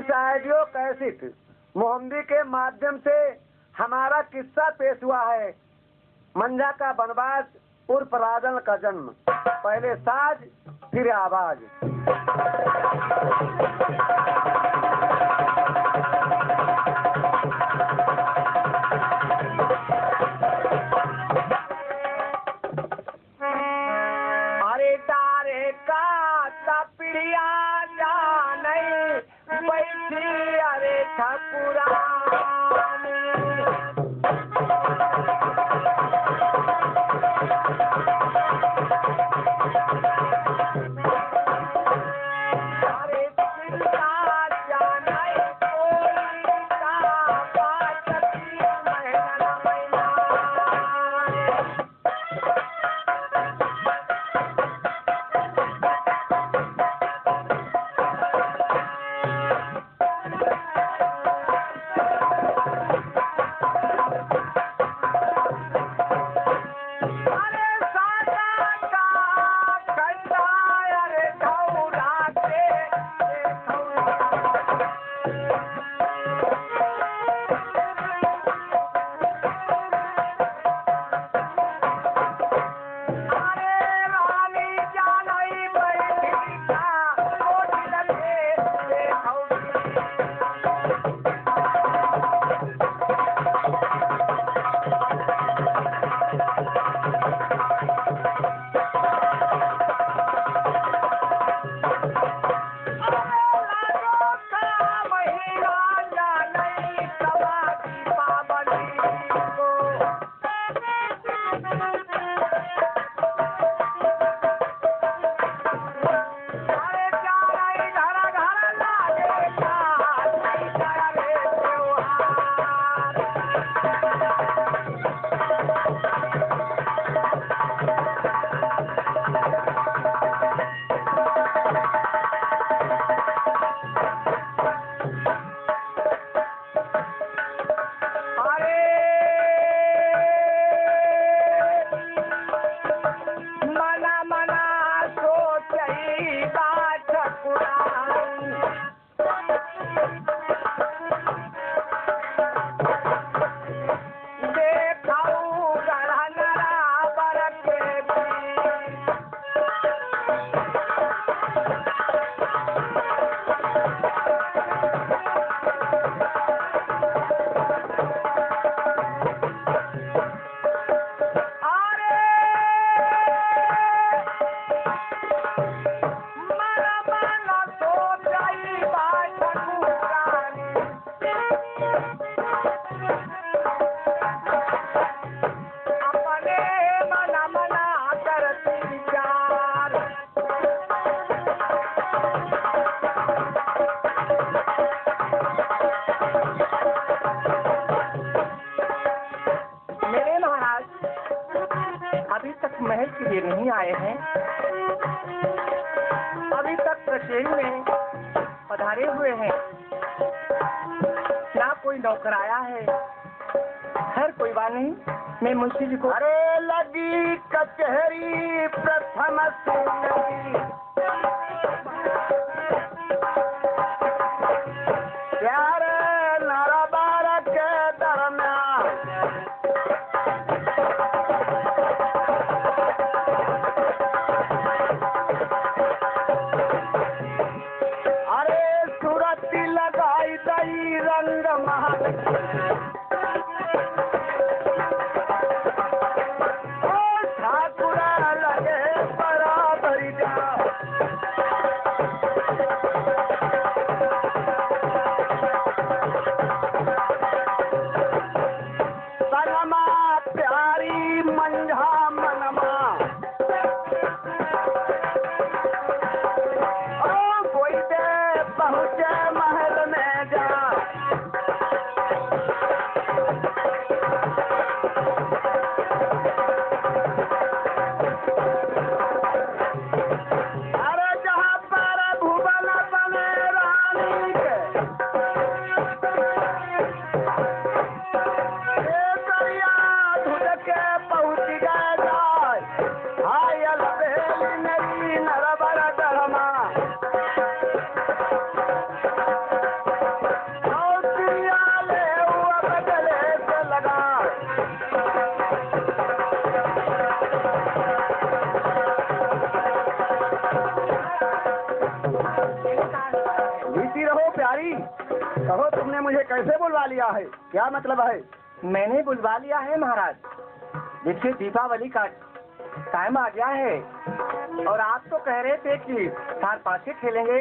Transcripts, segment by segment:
इस audio cassette मोहम्मदी के माध्यम से हमारा किस्सा पेश हुआ है। मंझा का वनवास उर्फ राजन का जन्म। पहले साज फिर आवाज। अरे तारे का तपिया जाने बैठी अरे ठकुरा महल के लिए नहीं आए हैं। अभी तक कचहरी में पधारे हुए हैं, ना कोई नौकर आया है। खैर कोई बात नहीं, मैं मुंशी जी को। अरे लगी कचहरी प्रथम से लगी, प्यारे नारा बार के दरम्यान रंग महल ठाकुरा लगे बराबर जा। सनमा प्यारी मंझा मनमा कोई दे पहुँचे महल में जा। प्यारी, कहो तुमने मुझे कैसे बुलवा लिया है, क्या मतलब है? मैंने बुलवा लिया है महाराज। देखिए दीपावली का टाइम आ गया है और आप तो कह रहे थे कि सार पासे खेलेंगे।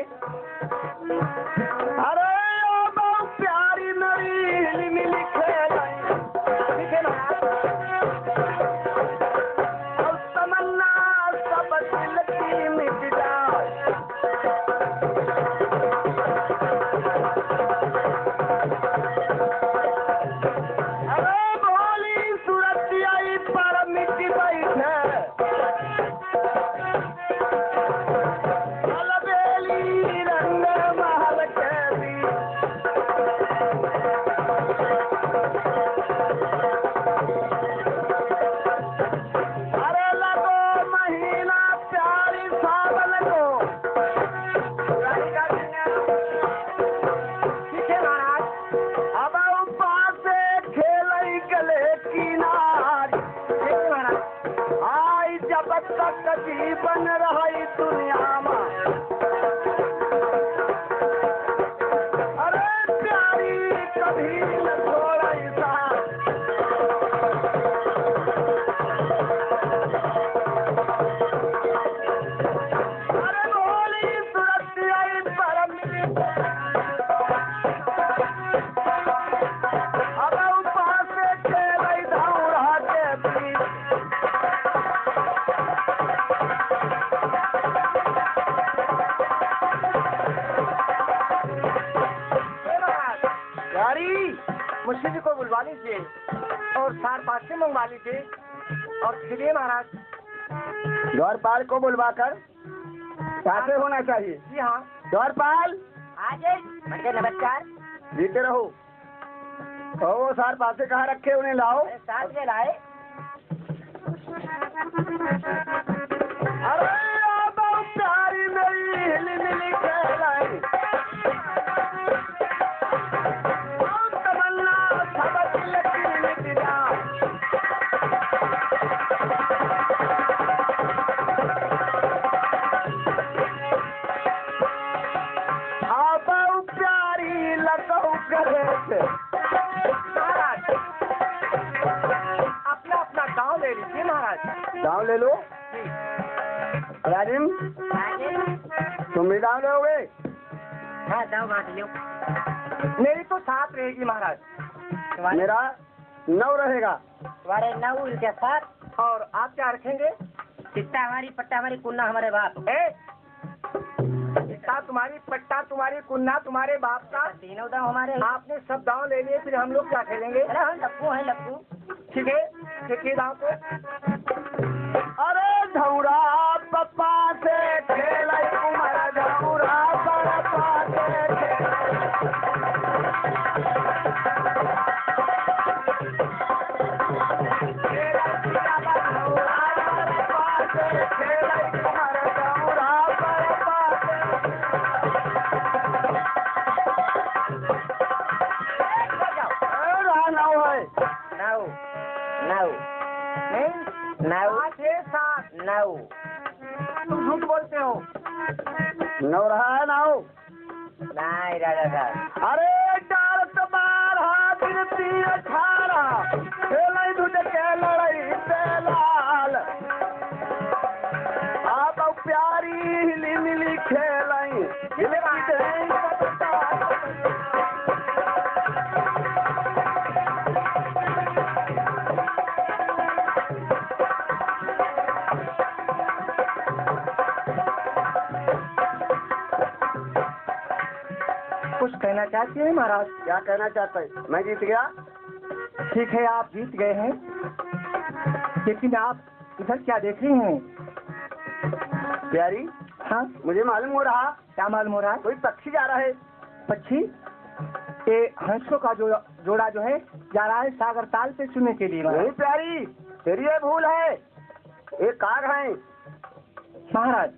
अरे ओ बहुत प्यारी मेरी मिली खेल, ठीक है महाराज। और तमन्ना सब दिल की मिट जाए। अरे भोली सूरत आई पर मिट बैठे, अलबेली रंग महल के दी। अरे लगो महीना प्यारी सावन को, ठीक है महाराज। अब ऊपर से खेल गले किनार। ठीक है महाराज। आई जब तक जीवन रही दुनिया में, अरे प्यारी कभी न छोड़ई साथ। अरे भोली सूरत आई परम, अब ऊपर से खेल धौड़ा के बीच। प्यारी, मुंशी जी को बुलवा लीजिए और सार पासे मंगवा लीजिए और खेलिए महाराज। द्वारपाल को बुलवाकर कैसे होना चाहिए? जी हाँ। द्वारपाल, आज नमस्कार। जीते रहो। तो वो सार पासे कहाँ रखे, उन्हें लाओ। साथ में लाए। अरे ओ बहुत प्यारी मेरी हिली मिली खेलाई, ओ तमन्ना सब दिल की मिट जाए। आ बहुत प्यारी लगो करे से। महाराज अपना अपना गांव ले लीजिए महाराज। गाँव ले लो। जी। राजिम, तुम भी गाँव लोगे? हाँ गाँव बांट लो। मेरी तो साथ रहेगी महाराज। मेरा 9 रहेगा। तुम्हारे 9 उनके साथ। और आप क्या रखेंगे? चिट्टा हमारी, पट्टा हमारी, कुन्ना हमारे बाप। चिट्टा तुम्हारी, पट्टा तुम्हारी, कुन्ना तुम्हारे बाप का। तीनों दाव हमारे। आपने सब दाव ले लिए, फिर हम लोग क्या खेलेंगे? अरे हम लप्पू हैं, लप्पू। ठीक है, देखिए दाव को। अरे धौरा पप्पा से खेल कुमार, धौरा पप्पा से तुम झूठ बोलते हो। 9 रहा है 9। नहीं राजा साहब। अरे डाल तबार हाथ गिरती 18, खेल दूध के लड़ाई पे लाल। आप प्यारी हिली मिली खेलाई, कुछ कहना चाहते हैं महाराज? क्या कहना चाहते हैं? मैं जीत गया। ठीक है, आप जीत गए हैं, लेकिन आप इधर क्या देख रही हैं? प्यारी, हाँ मुझे मालूम हो रहा। क्या मालूम हो रहा है? कोई पक्षी जा रहा है। पक्षी? ये हंसों का जोड़ा जो है जा रहा है सागर ताल पे सुनने के लिए। नहीं प्यारी, तेरी ये भूल है, ये काग है। महाराज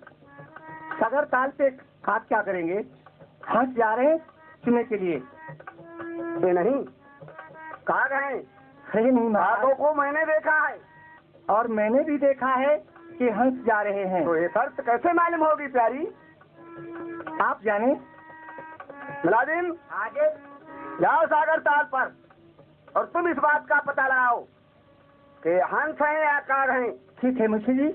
सागर ताल पे काग क्या करेंगे? हंस जा रहे हैं सुनने के लिए। ये नहीं, काग है। अरे नहीं महाराज, कागों को मैंने देखा है। और मैंने भी देखा है कि हंस जा रहे हैं। तो ये शर्त कैसे मालूम होगी प्यारी? आप जाने। मुलाजिम आगे जाओ सागर ताल पर और तुम इस बात का पता लगाओ कि हंस हैं या काग हैं। ठीक है मुंशी जी,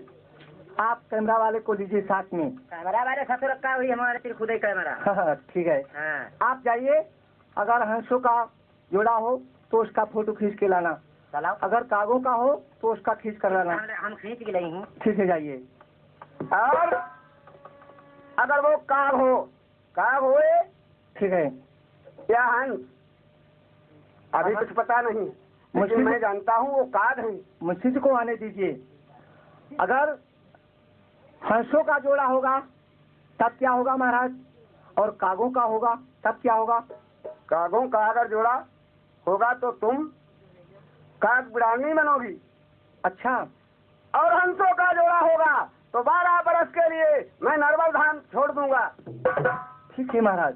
आप कैमरा वाले को लीजिए साथ में। कैमरा वाले साथ रखा हुई हमारे फिर खुद ही कैमरा। हाँ, ठीक है। हाँ आप जाइए, अगर हंसों का जोड़ा हो तो उसका फोटो खींच के लाना, चलाओ। अगर कागों का हो तो उसका खींच कर लाना। हम खींच के लाई हूँ। ठीक है, जाइए। और अगर वो काग हुए ठीक है। या हंस, अभी कुछ पता नहीं, लेकिन मैं जानता हूँ वो काग हैं। मुंशी जी को आने दीजिए। अगर हंसों का जोड़ा होगा तब क्या होगा महाराज, और कागों का होगा तब क्या होगा? कागों का अगर जोड़ा होगा तो तुम काग बिरानी बनोगी। अच्छा, और हंसों का जोड़ा होगा तो 12 बरस के लिए मैं नर्मल धाम छोड़ दूंगा। ठीक है महाराज।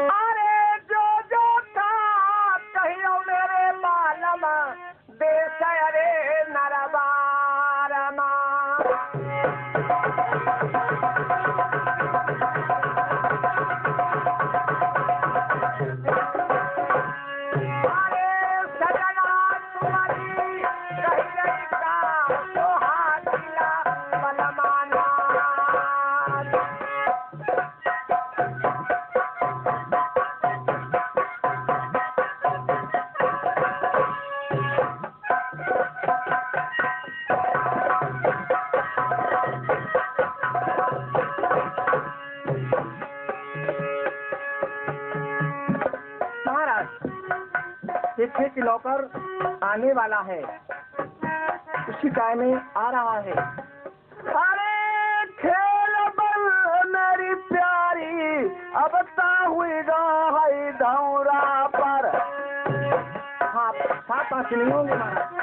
अरे जो जो का कहियो मेरे बालमा देश अरे नरबारमा। देखिए कि नौकर आने वाला है, उसी टाइम में आ रहा है। अरे खेल बल मेरी प्यारी अब ता हुई गई धौरा पर। हाँ, 7-8 नहीं होंगे महाराज।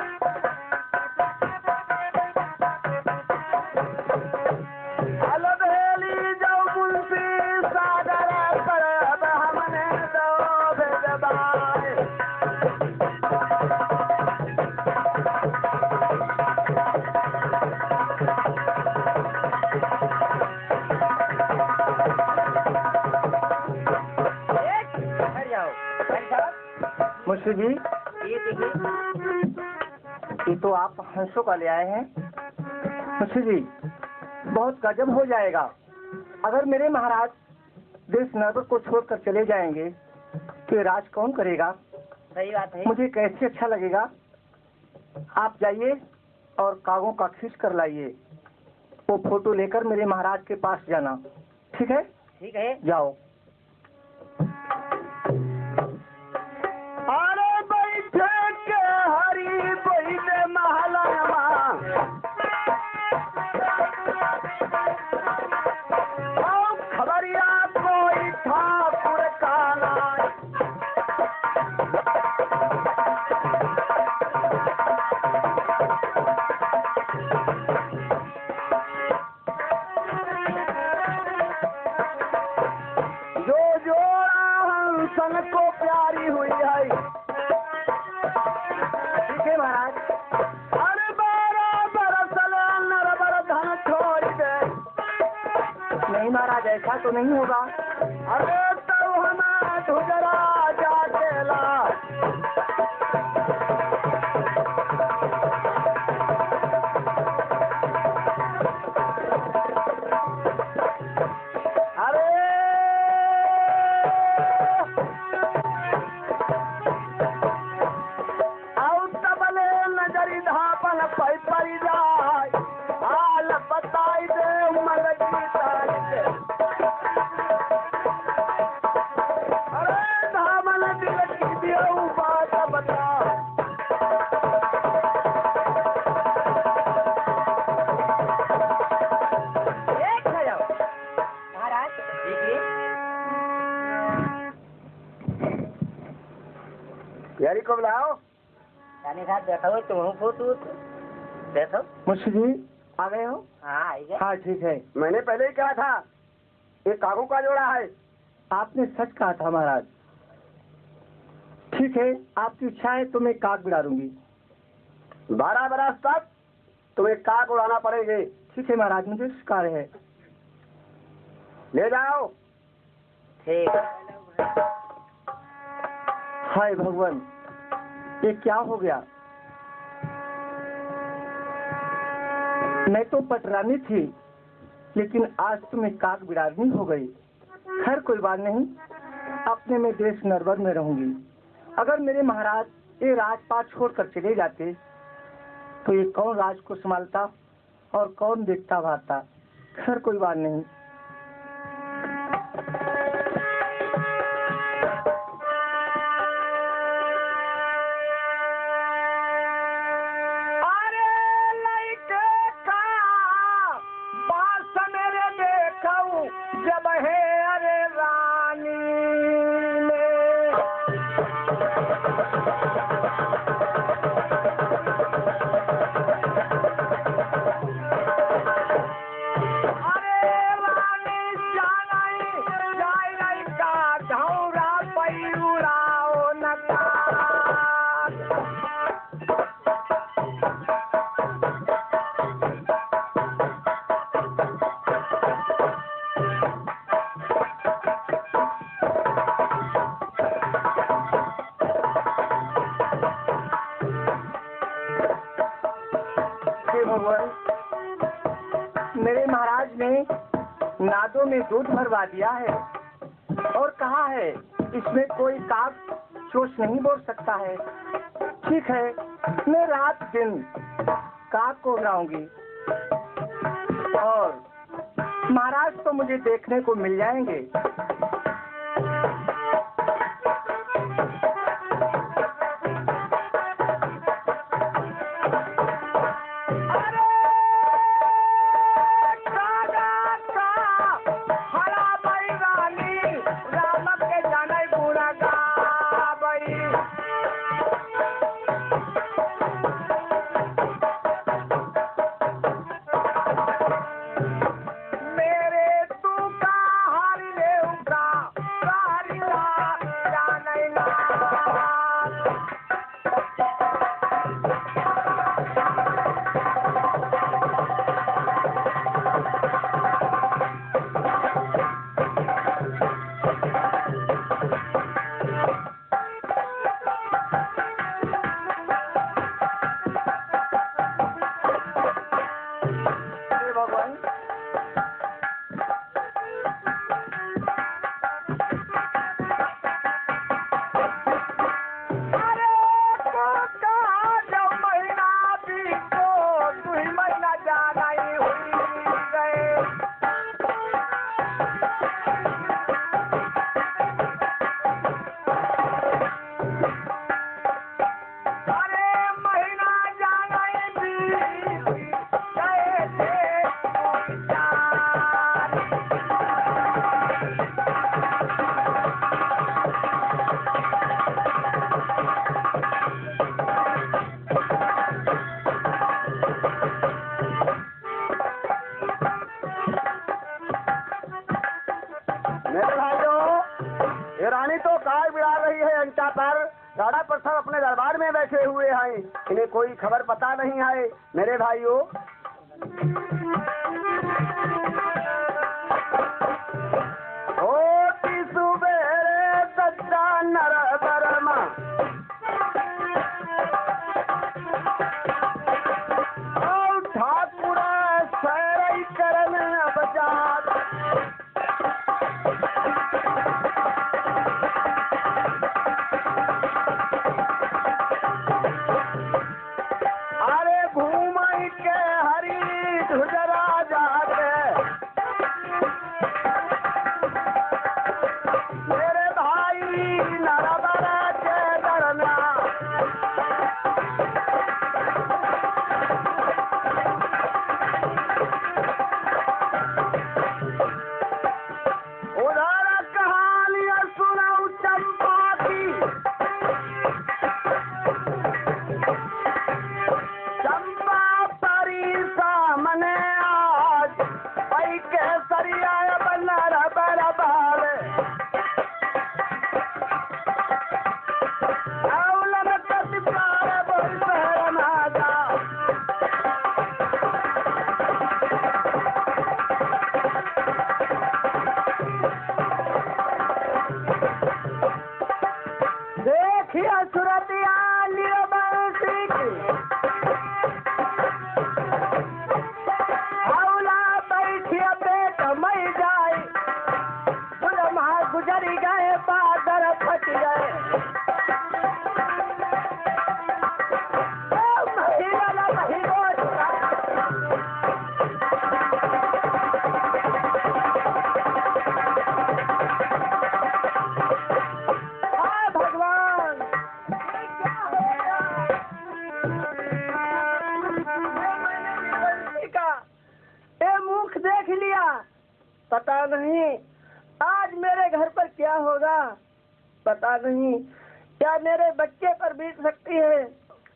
अलबेली जो मुंशी सागर पर अब हमने दो भेजबाए। मुंशी जी, ये देखिए, ये तो आप हंसों का ले आए हैं। मुंशी जी, बहुत गजब हो जाएगा अगर मेरे महाराज देश नगर को छोड़कर चले जाएंगे तो राज कौन करेगा? सही बात है। मुझे कैसे अच्छा लगेगा। आप जाइए और कागों का खींच कर लाइए, वो फोटो लेकर मेरे महाराज के पास जाना। ठीक है? ठीक है। जाओ। अरे बैठे के हरी बैठे महलमा खबरिया कोई ठाकुर का नाम। जो जोड़ा हंसन को प्यारी हुई है। ठीक है महाराज। अरे 12 बरस नरबर धन छोड़ दे। नहीं महाराज, ऐसा तो नहीं होगा। अरे तब हमें धुजरा जाके ला। अरे आओ तबले नजरी धापन पै परी जाए। हाल बताई दे उमर की तारीख। अरे धामन दिल की दियो बात बता। एक खा जाओ महाराज। देखिए, यारी को बुलाओ। रानी साहब देखो, तुम फोटो देखो। मुंशी जी आ गए हो? हाँ आई गए। हाँ ठीक है। मैंने पहले ही कहा था ये कागों का जोड़ा है। आपने सच कहा था महाराज। ठीक ठीक है, आपकी इच्छा है तो मैं काग बिड़ारूंगी। 12 बरस तक तुम्हें काग उड़ाना पड़ेगी। ठीक है महाराज, मुझे स्वीकार है। ले जाओ। ठीक। हाय भगवान, ये क्या हो गया? मैं तो पटरानी थी, लेकिन आज तो मैं काग बिड़ारनी हो गई। खैर कोई बात नहीं, अपने में देश नरवर में रहूंगी। अगर मेरे महाराज ये राजपाट छोड़कर चले जाते तो ये कौन राज को संभालता और कौन देखता भाता। खैर कोई बात नहीं। जब है अरे रानी मेरे महाराज ने नादों में दूध भरवा दिया है और कहा है इसमें कोई काग चोच नहीं बोल सकता है। ठीक है, मैं रात दिन काग को उड़ाऊंगी और महाराज तो मुझे देखने को मिल जाएंगे। राणा प्रताप अपने दरबार में बैठे हुए हैं, इन्हें कोई खबर पता नहीं है। मेरे भाइयों, सुबेरे सच्चा नर बरमा और ठाकुर सैरई करन बजात अरे घूमई के हरी धुजरा जा बादल फट गए पता नहीं आज मेरे घर पर क्या होगा, पता नहीं क्या मेरे बच्चे पर बीत सकती है,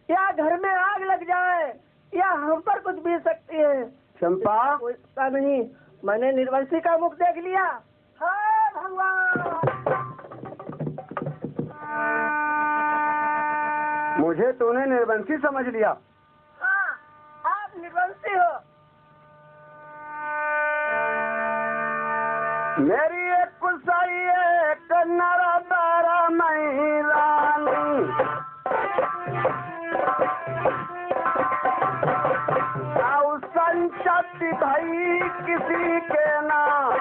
या घर में आग लग जाए, या हम पर कुछ बीत सकती है। चंपा, कोई पता नहीं, मैंने निर्वंशी का मुख देख लिया। हाय भगवान, मुझे तूने निर्वंशी समझ लिया। हाँ, आप निर्वंशी हो। मेरी एक कुसाई एक नरा बारा महिलानी, संचती भाई किसी के नाम,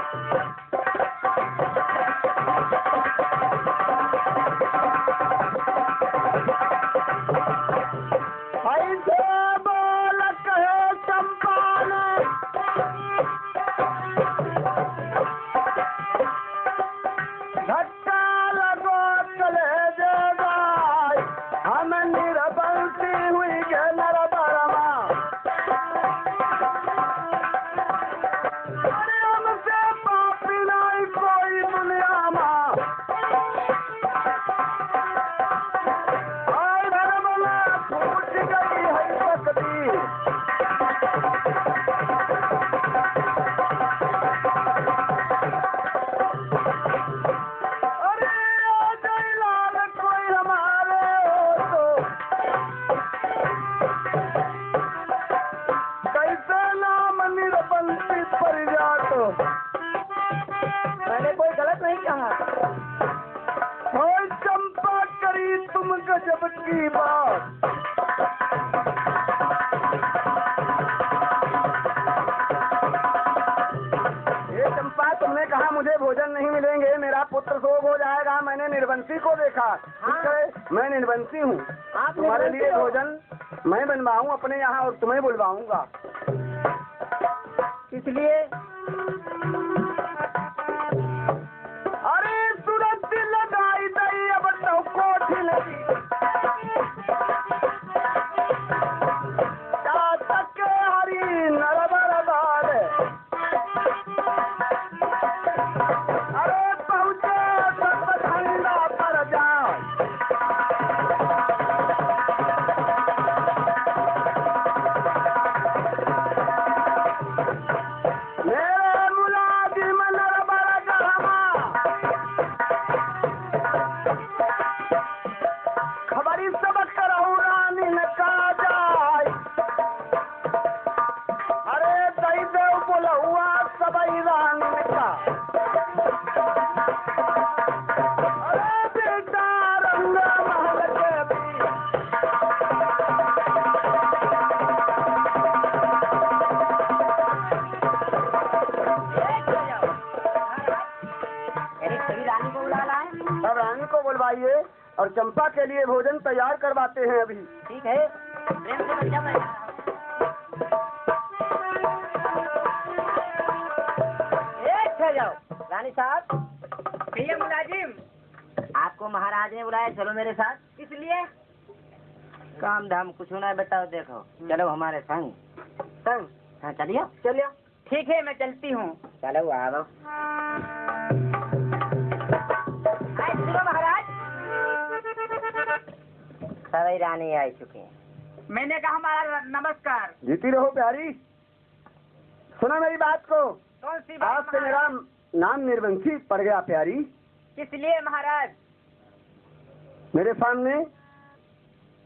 ऐसे बोल कहे चंपा ने, धक्का लगो चले जाएगा, हम निर्बलती हुई के नरबरमा, अरे हमसे पापी नहीं कोई दुनिया में, और धर्म में फूट गई है तकदीर। मैंने कोई गलत नहीं कहा। चंपा करी तुम गजब की बात, ये चंपा तुमने कहा मुझे भोजन नहीं मिलेंगे, मेरा पुत्र शोक हो जाएगा। मैंने निर्वंशी को देखा। हाँ? मैं निर्वंशी हूँ, तुम्हारे लिए भोजन मैं बनवाऊँ अपने यहाँ और तुम्हें बुलवाऊंगा। इसलिए अरे सूरज लगाई दई अब तो कोठी लगी, क्या तके हरी नरबर बाल, अरे पहुँचे सब ठंडा पर जाए, बुलवाइए और चंपा के लिए भोजन तैयार करवाते हैं अभी। ठीक है, प्रेम से बच्चा मैं जाओ। रानी साहब, भैया मुलाजिम, आपको महाराज ने बुलाया, चलो मेरे साथ। इसलिए काम धाम कुछ होना है, बताओ। देखो चलो हमारे संग संग। हाँ चलिए चलिए। ठीक है मैं चलती हूँ। चलो आओ। महाराज सभी रानी आ चुके हैं। मैंने कहा हमारा नमस्कार। जीती रहो प्यारी। सुना मेरी बात को। कौन सी बात? आज से मेरा नाम निर्वंशी पड़ गया प्यारी। किस लिए महाराज? मेरे सामने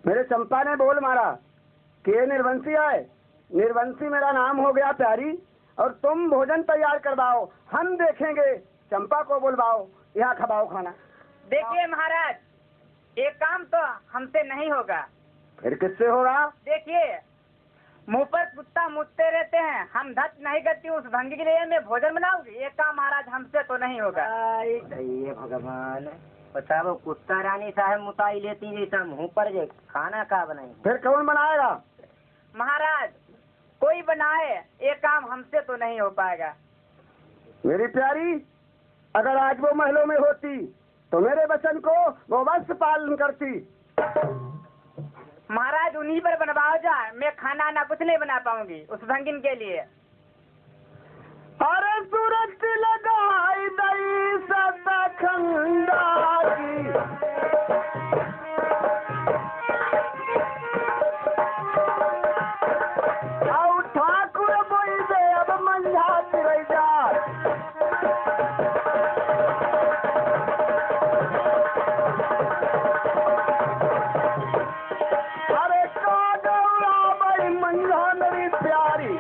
मेरे चंपा ने बोल मारा कि ये निर्वंशी है। निर्वंशी मेरा नाम हो गया प्यारी, और तुम भोजन तैयार करवाओ, हम देखेंगे। चंपा को बुलवाओ, यहाँ खवाओ खाना। देखिए महाराज, एक काम तो हमसे नहीं होगा। फिर किससे होगा? देखिए मुंह पर कुत्ता मुतते रहते हैं, हम धत नहीं करती उस भंगी के लिए मैं भोजन बनाऊंगी, ये काम महाराज हमसे तो नहीं होगा। ये भगवान बता, वो कुत्ता रानी साहब मुताई लेती जैसा मुंह पर जे खाना का बनाई। फिर कौन बनाएगा? महाराज कोई बनाए, ये काम हमसे तो नहीं हो पाएगा। मेरी प्यारी, अगर आज वो महलों में होती तो मेरे वचन को वो अवश्य पालन करती। महाराज उन्हीं पर बनवाओ जाए, मैं खाना ना कुछ नहीं बना पाऊंगी उस भंगिन के लिए। अरे सूरज लगाई दई सदा खंडा की, और ठाकुर बोई दे अब मंझा तिरई जा। अरे कागौरा बई मंझा मेरी प्यारी,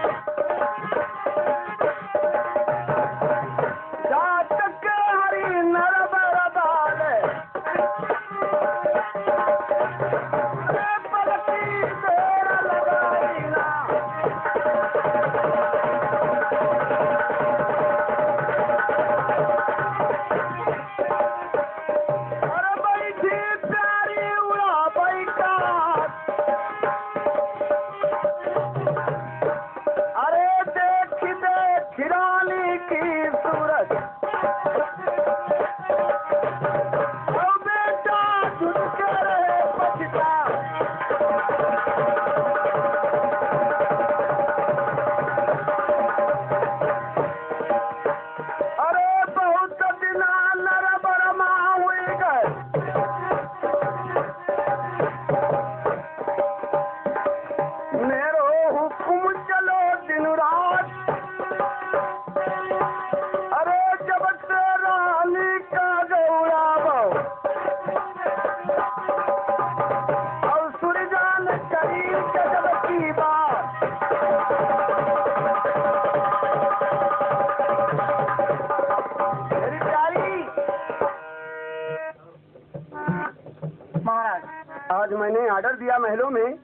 आज मैंने ऑर्डर दिया महलों में,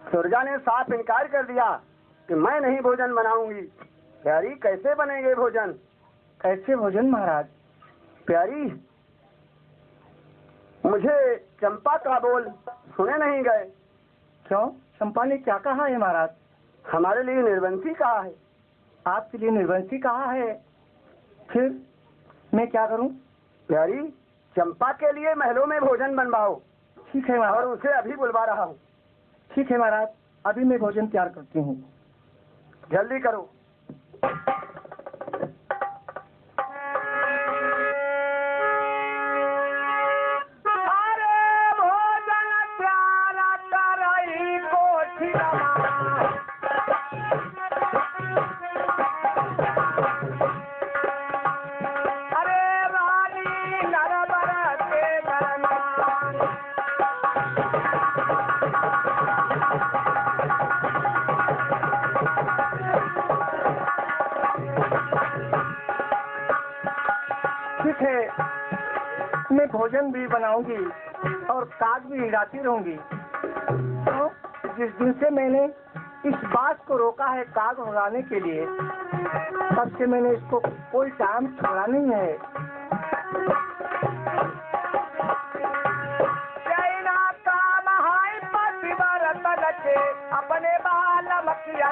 सुरजा ने साफ इनकार कर दिया कि मैं नहीं भोजन बनाऊंगी। प्यारी कैसे बनेंगे भोजन? कैसे भोजन महाराज? प्यारी मुझे चंपा का बोल सुने नहीं गए। क्यों? चंपा ने क्या कहा है महाराज? हमारे लिए निर्वंशी कहा है। आपके लिए निर्वंशी कहा है? फिर मैं क्या करूं? प्यारी चंपा के लिए महलों में भोजन बनवाओ। ठीक है महाराज। और उसे अभी बुलवा रहा हूँ। ठीक है महाराज, अभी मैं भोजन तैयार करती हूँ। जल्दी करो। मैं भोजन भी बनाऊंगी और काग भी हिलाती रहूंगी। तो जिस दिन से मैंने इस बात को रोका है काग उड़ाने के लिए, तब से मैंने इसको कोई टाइम छोड़ा नहीं है। अपने बाल मकिया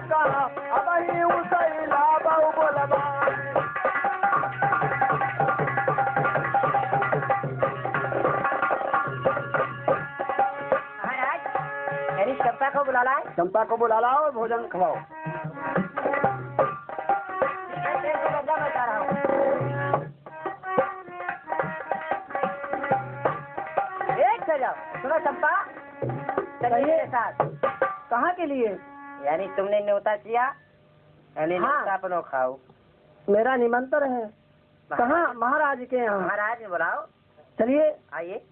कहाँ अब ही उसैला बहु बोलबा यानी चंपा को बुला लाए। चंपा को बुला लाओ और भोजन खवाओ। बता रहा हूँ। एक से जाओ। सुनो चंपा, चलिए मेरे साथ। कहाँ के लिए? यानी तुमने न्योता किया, यानी हाँ। न्योता अपनो खाओ। मेरा निमंत्रण है। कहाँ? महाराज के यहाँ। महाराज ने बुलाओ। चलिए आइए।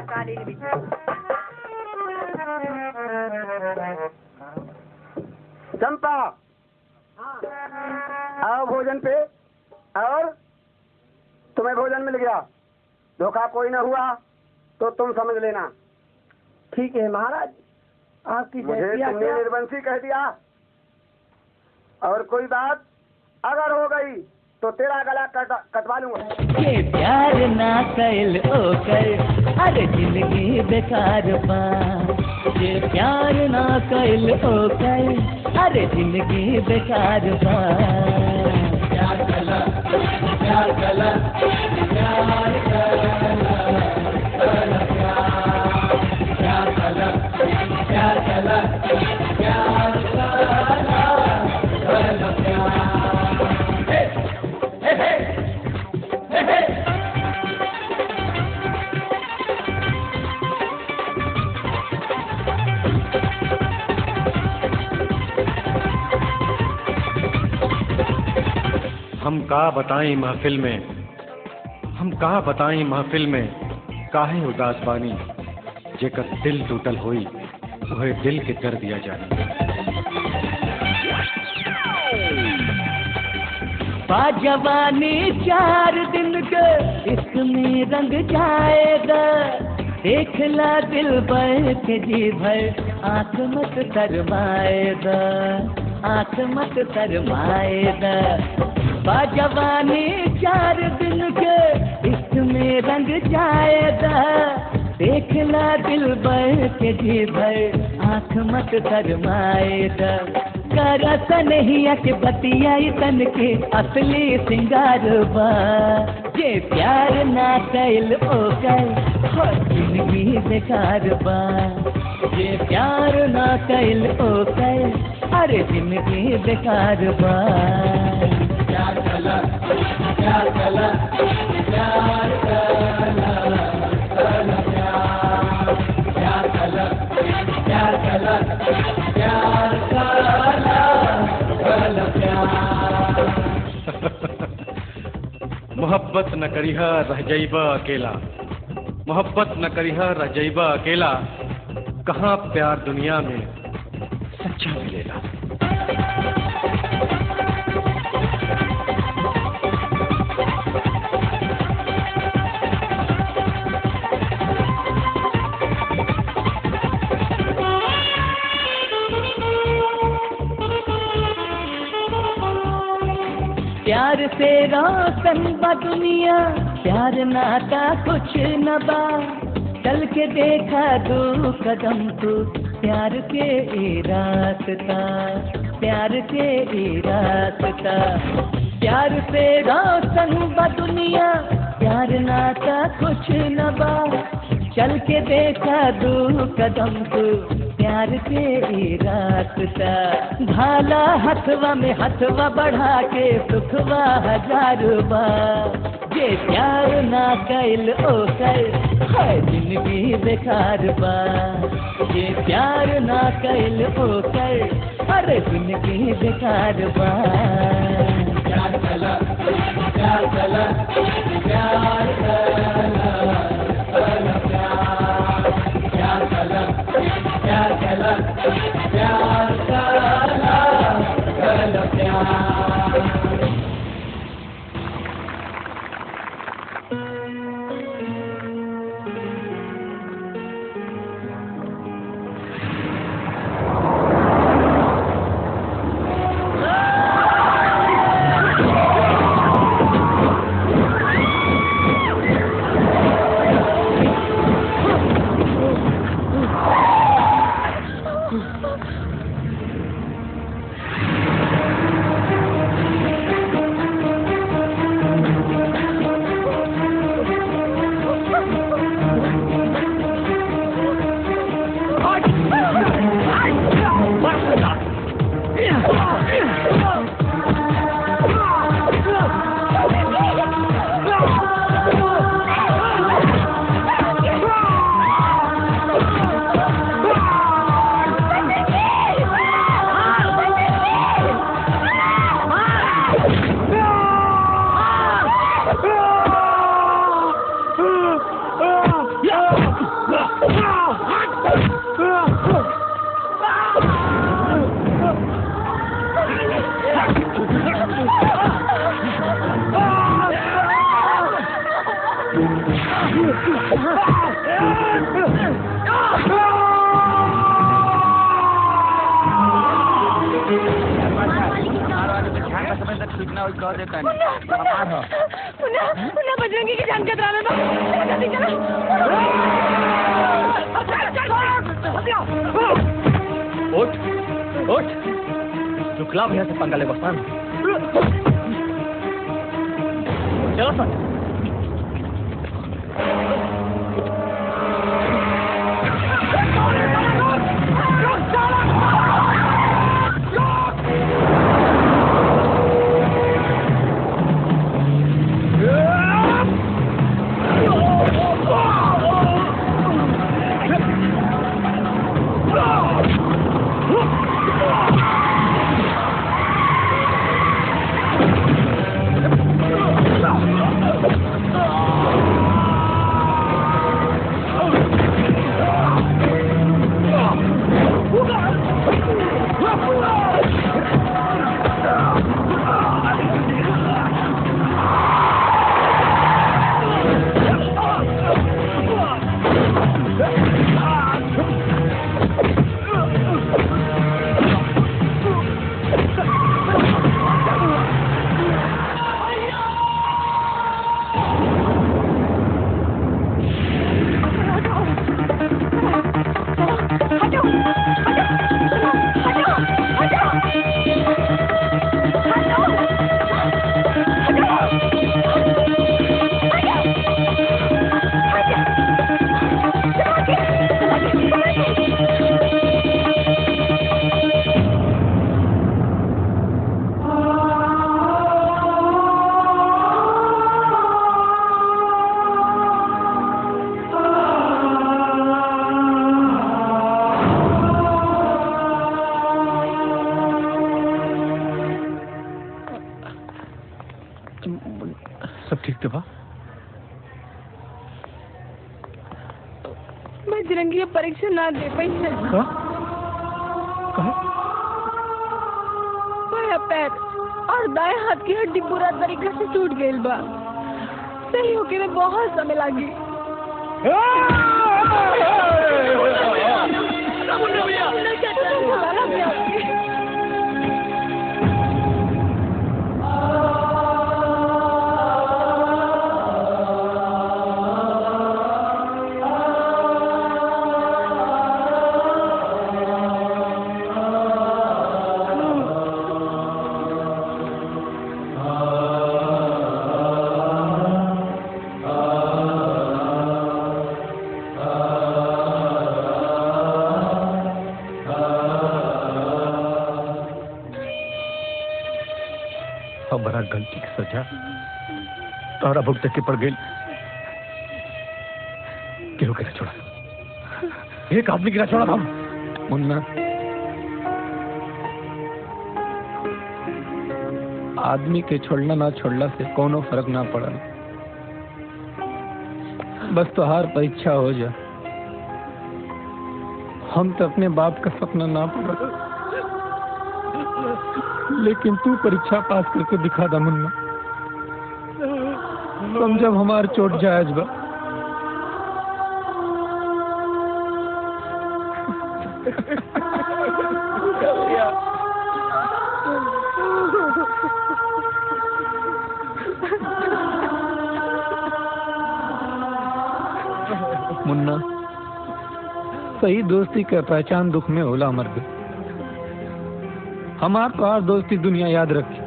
कालीन बिछी। चंपा आओ भोजन पे। और तुम्हें भोजन मिल गया, धोखा कोई न हुआ तो तुम समझ लेना। ठीक है महाराज, आपकी मुझे जैसी तुमने आज्ञा। निर्वंशी कह दिया, और कोई बात अगर हो गई तो तेरा गला कटवा लूंगा। ये प्यार ना कैल ओ कर, अरे जिंदगी बेकार बा। ये प्यार ना कैल ओ कर, अरे जिंदगी बेकार बा। प्यार कला, प्यार कला, प्यार कला, प्यार कला, प्यार कला, प्यार हम का बताएं महफिल में, हम का बताएं महफिल में, काहे उदास बानी। जेकर दिल टूटल होई वह दिल के कर दिया जाए। जवानी 4 दिन के इसमें रंग जाएगा। देखला दिल भर के जी भर, आँख मत शर्माएगा, आँख मत शर्माएगा। जवानी 4 दिन के इसमें रंग जाएगा। देखला दिल भर के जी भर, आँख मत शर्माएगा। करत नहीं के बतियाई तन के असली सिंगार बा। ये प्यार ना कैल ओ कर, हर जिंदगी बेकार बा। ये प्यार ना कैल ओ कर, अरे जिंदगी बेकार बा। प्यार कला, प्यार कला, प्यार कला, प्यार कला, प्यार कला, प्यार कला। मोहब्बत न करिहा रह जइबा अकेला, मोहब्बत न करिहा रह जइबा अकेला। कहाँ प्यार दुनिया में सच्चा मिलेगा। प्यार से रोशन बा दुनिया, प्यार नाता कुछ न बा। चल के देखा 2 कदम तू, प्यार के रास्ता, प्यार के रास्ता। प्यार से रोशन बा दुनिया, प्यार नाता कुछ न बा। चल के देखा 2 कदम तू, प्यार के रास्ता। भाला हथवा में हथवा बढ़ा के सुखवा 1000 बा। ये प्यार ना कैल ओ कर, है जिंदगी बेकार बा। ये प्यार ना कैल ओ कर, अरे जिंदगी बेकार बा। प्यार कला, प्यार कला, प्यार कला, प्यार कला, प्यार कला, प्यार कला, प्यार। बजरंगी की जान खतरा में उठ उठ रुकला भैया से पंगा ले बसान चलो सर बजरंगी परीक्षा ना दे पाई पैर और दाएं हाथ की हड्डी पूरा तरीका से टूट गई बा। सही होके में बहुत समय लगी। हमारा गलती की सजा तारा भुगत के पड़ गई। केहू के ना छोड़ा, एक आदमी की ना छोड़ा हम। मुन्ना, आदमी के छोड़ना ना छोड़ला से कोनो फर्क ना पड़ा। बस तो हार परीक्षा हो जा। हम तो अपने बाप का सपना ना पूरा, लेकिन तू परीक्षा पास करके दिखा दा मुन्ना। समझब हमार चोट जायज बा। मुन्ना, सही दोस्ती का पहचान दुख में होला मर्द। हमार पार दोस्ती दुनिया याद रखी।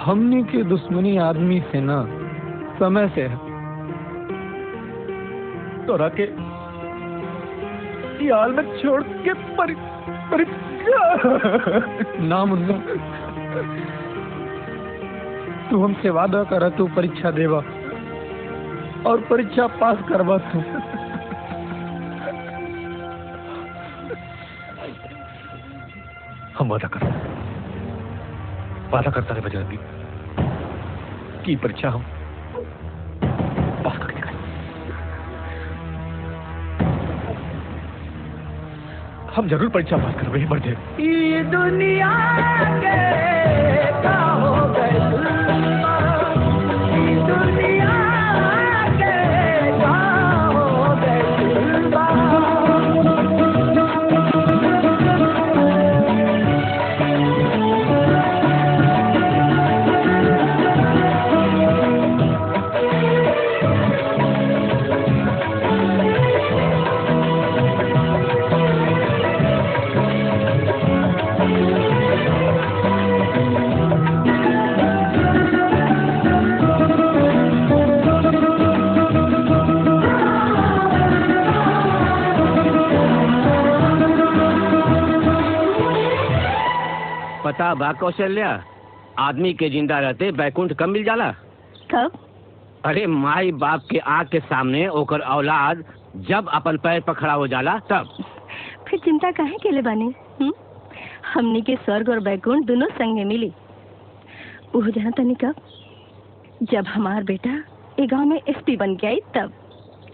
हमनी की दुश्मनी आदमी से ना समय से है। तोरा के हाल में छोड़ के ना मुन्ना, तू हमसे वादा करा तू परीक्षा देवा और परीक्षा पास करवा तू। हम वादा करता है बजरंगी की परीक्षा हम पास करके दिखाएं। हम जरूर परीक्षा पास कर रहे बढ़ जाए। ये दुनिया के का हो गए, ये दुनिया बा कौशल्या, आदमी के जिंदा रहते बैकुंठ कब मिल जाला? कब? अरे माई बाप के आँख के सामने ओकर औलाद जब अपन पैर पर खड़ा हो जाला तब। फिर चिंता काहे केले बानी? हमनी के स्वर्ग और बैकुंठ दोनों संगे मिली। वो जाना तनी कब? जब हमार बेटा ए गांव में एसपी बन के आई तब।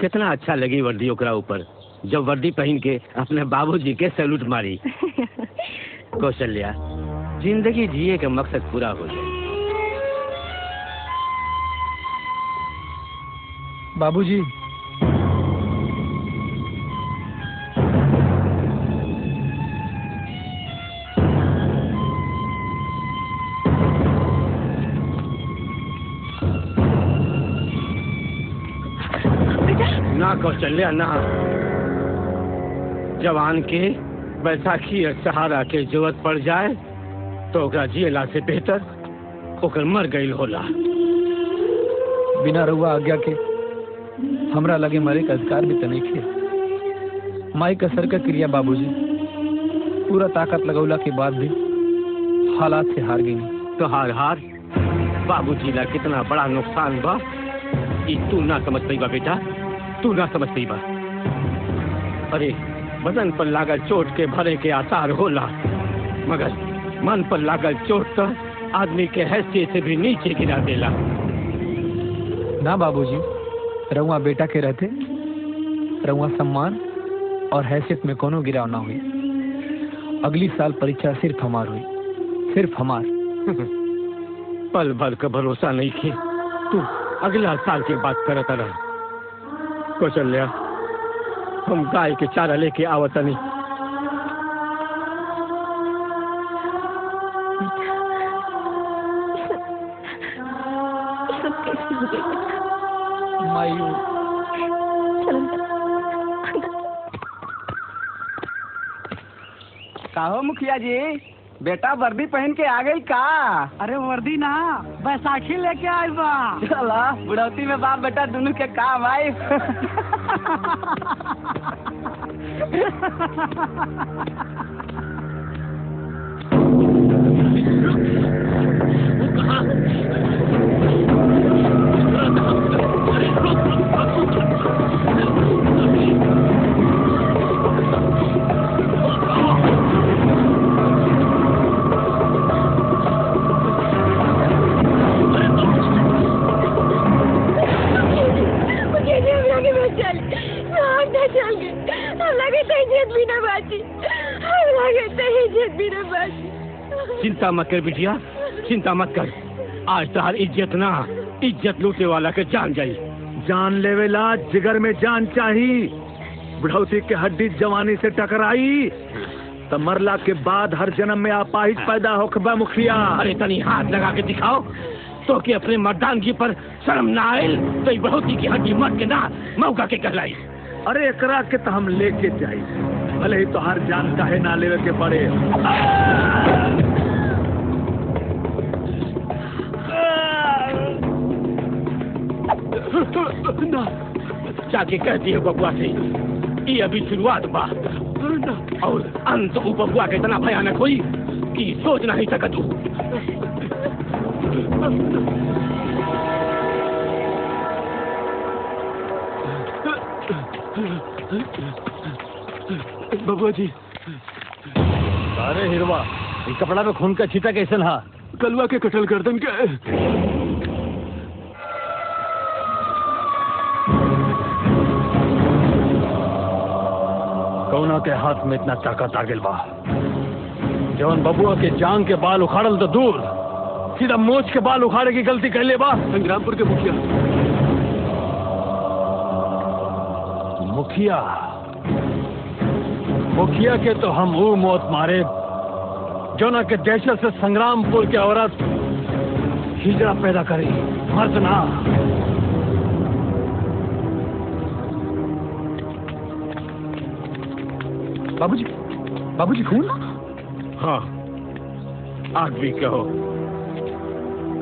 कितना अच्छा लगी वर्दी ओकरा ऊपर, जब वर्दी पहन के अपने बाबूजी के सैल्यूट मारी। कौशल्या, जिंदगी जिए का मकसद पूरा हो जाए। बाबूजी, ना कौशल्या ना, जवान के बैसाखी और सहारा के जरूरत पड़ जाए तो ओकरा जियला से बेहतर ओकर मर गईल होला। बिना रउआ आज्ञा के हमरा लगे मरे का अधिकार भी तो नहीं थे। माई का सर का क्रिया बाबूजी, पूरा ताकत लगौला के बाद भी हालात से हार गई। तो हार बाबूजी ला कितना बड़ा नुकसान बा, तू ना समझ पाई बा बेटा, तू ना समझ पाई बा। अरे बदन पर लागल चोट के भरे के आसार होला, मगर मन पर लागल चोट तो आदमी के हैसियत से भी नीचे गिरा देला। ना बाबूजी, रउआ बेटा के रहते रउआ सम्मान और हैसियत में कोनो गिराव ना हुई। अगली साल परीक्षा सिर्फ हमार हुई, सिर्फ हमार। पल भर का भरोसा नहीं खे, तू अगला साल की बात करता रहा। कौशल्या, हम गाय के चारा लेके आवतनी। मायू, काहो मुखिया जी, बेटा वर्दी पहन के आ गई का? अरे वर्दी ना, बैसाखी लेके आए बा। चला बुढ़ौती में बाप बेटा दोनों के काम आई। चिंता मत कर बिटिया, चिंता मत कर। आज तहार इज्जत ना, इज्जत लूटे वाला के जान जाई। जान लेवेला जिगर में जान चाहिए। बुढ़ौती के हड्डी जवानी से टकराई तो मरला के बाद हर जन्म में अपाहिज पैदा होखबा मुखिया। अरे तनी हाथ लगा के दिखाओ तो कि अपने मर्दानगी पर शर्म ना आए तो बुढ़ौती की हड्डी मर के ना मौका के कहलाई। अरे एकरा के तो हम लेके जाई, भले ही तो हर जान काहे ना लेवे के पड़े। जाके कहती है बबुआ से, ये अभी शुरुआत बा और अंत वो बबुआ के इतना भयानक हुई कि सोच नहीं सकत हूँ। बबुआ जी, अरे हिरवा, ये कपड़ा में खून का छींटा कैसे हा? कलवा के कटल गर्दन के। कौना के हाथ में इतना ताकत आ गेल बा? जवन बबुआ के जांग के बाल उखाड़ल तो दूर, सीधा मोच के बाल उखाड़े की गलती कर ले बा। संग्रामपुर के मुखिया। मुखिया के तो हम वो मौत मारे जोना के दहशत से संग्रामपुर के औरत हिजड़ा पैदा करी, मर्द ना। बाबूजी, बाबूजी खून? हाँ, आज भी कहो,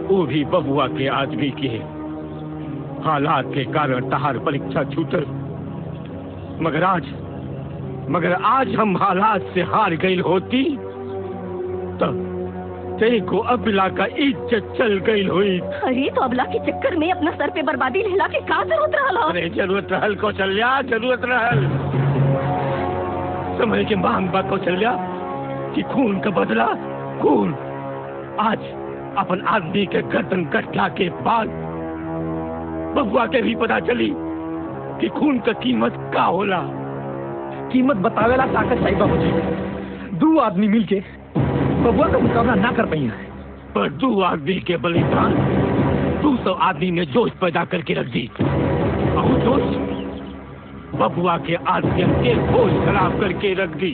वो भी बबुआ के आदमी के हालात के कारण तहार परीक्षा छूटल। मगर आज हम हालात से हार गई होती देखो अबला का इज्जत चल गई हुई। अरे तो अबला के चक्कर में अपना सर पे बर्बादी लेला के का जरूरत रहल हो? अरे जरूरत रहल को चल जा, जरूरत रहल समय के मांग बा को चल जा कि खून का बदला खून। आज अपन आदमी के गर्दन कटला के बाद बबुआ के भी पता चली कि खून का कीमत का होला। कीमत बतावेला ताकत चाहिए बाबूजी। 2 आदमी मिलके बबुआ का मुकाबला ना कर पाई, पर 2 आदमी के बलिदान 200 आदमी में जोश पैदा करके रख दी। और जोश बबुआ के आदमियों के होश खराब करके रख दी।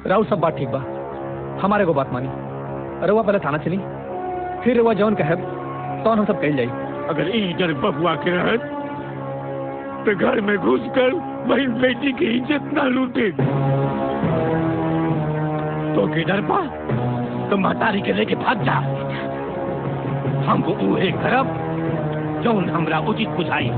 राव सब बात ठीक बा, हमारे को बात मानी। रउआ पहले थाना चली, फिर रउआ जौन कहब तो हम सब कह जाई। अगर इधर बबुआ के रहत तो घर में घुसकर बहन बेटी की इज्जत ना लूटे। तो किधर पा तो महतारी के लेके भाग जा। हमको उहे करब जौन हमरा उचित बुझाई।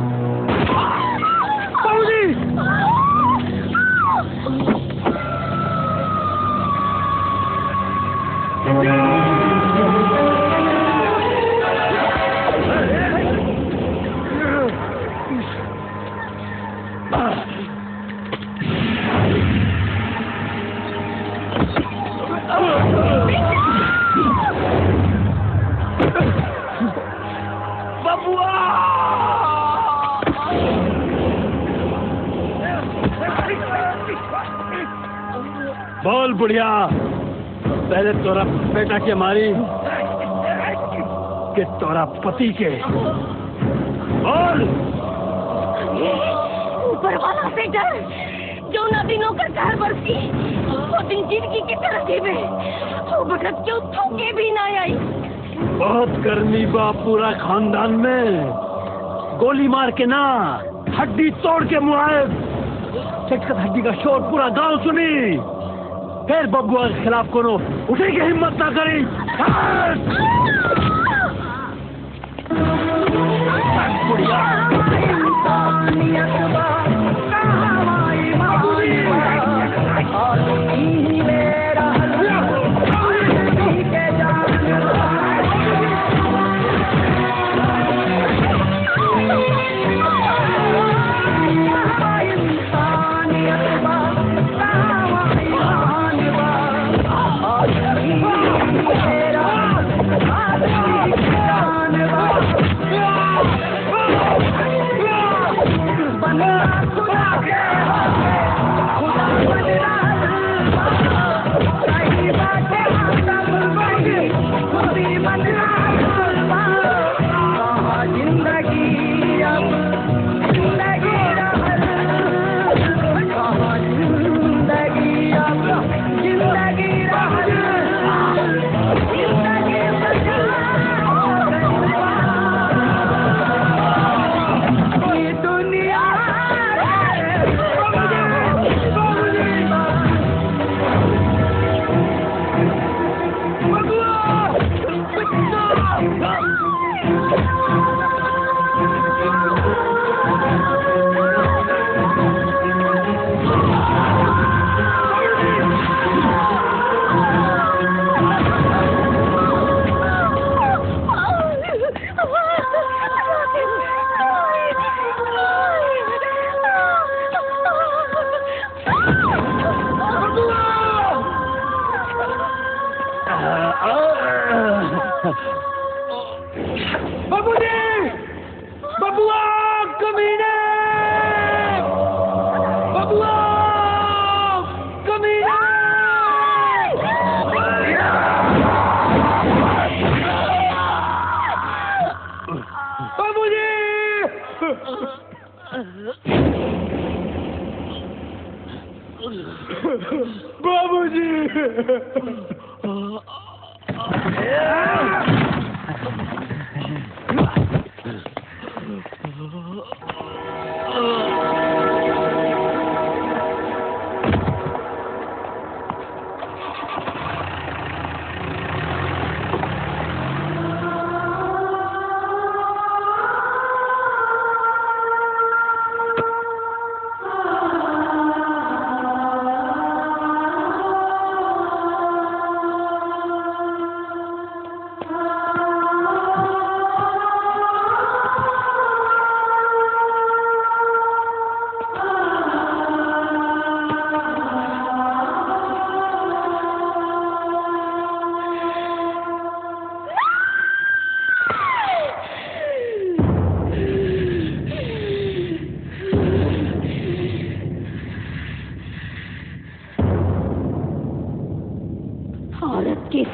बोल बुढ़िया, पहले तोरा बेटा के मारी कि तोरा पति के? बोल। ऊपर वाला से डर जो ना दिनों का घर बरसी वो दिन जिंदगी की तरह जीवे, वो बखत क्यों थोके भी ना आई। बहुत गर्मी बा पूरा खानदान में, गोली मार के ना हड्डी तोड़ के मुआए। चटकत हड्डी का शोर पूरा गांव सुनी, फिर बबुआ के खिलाफ कोनो उठे की हिम्मत ना करी।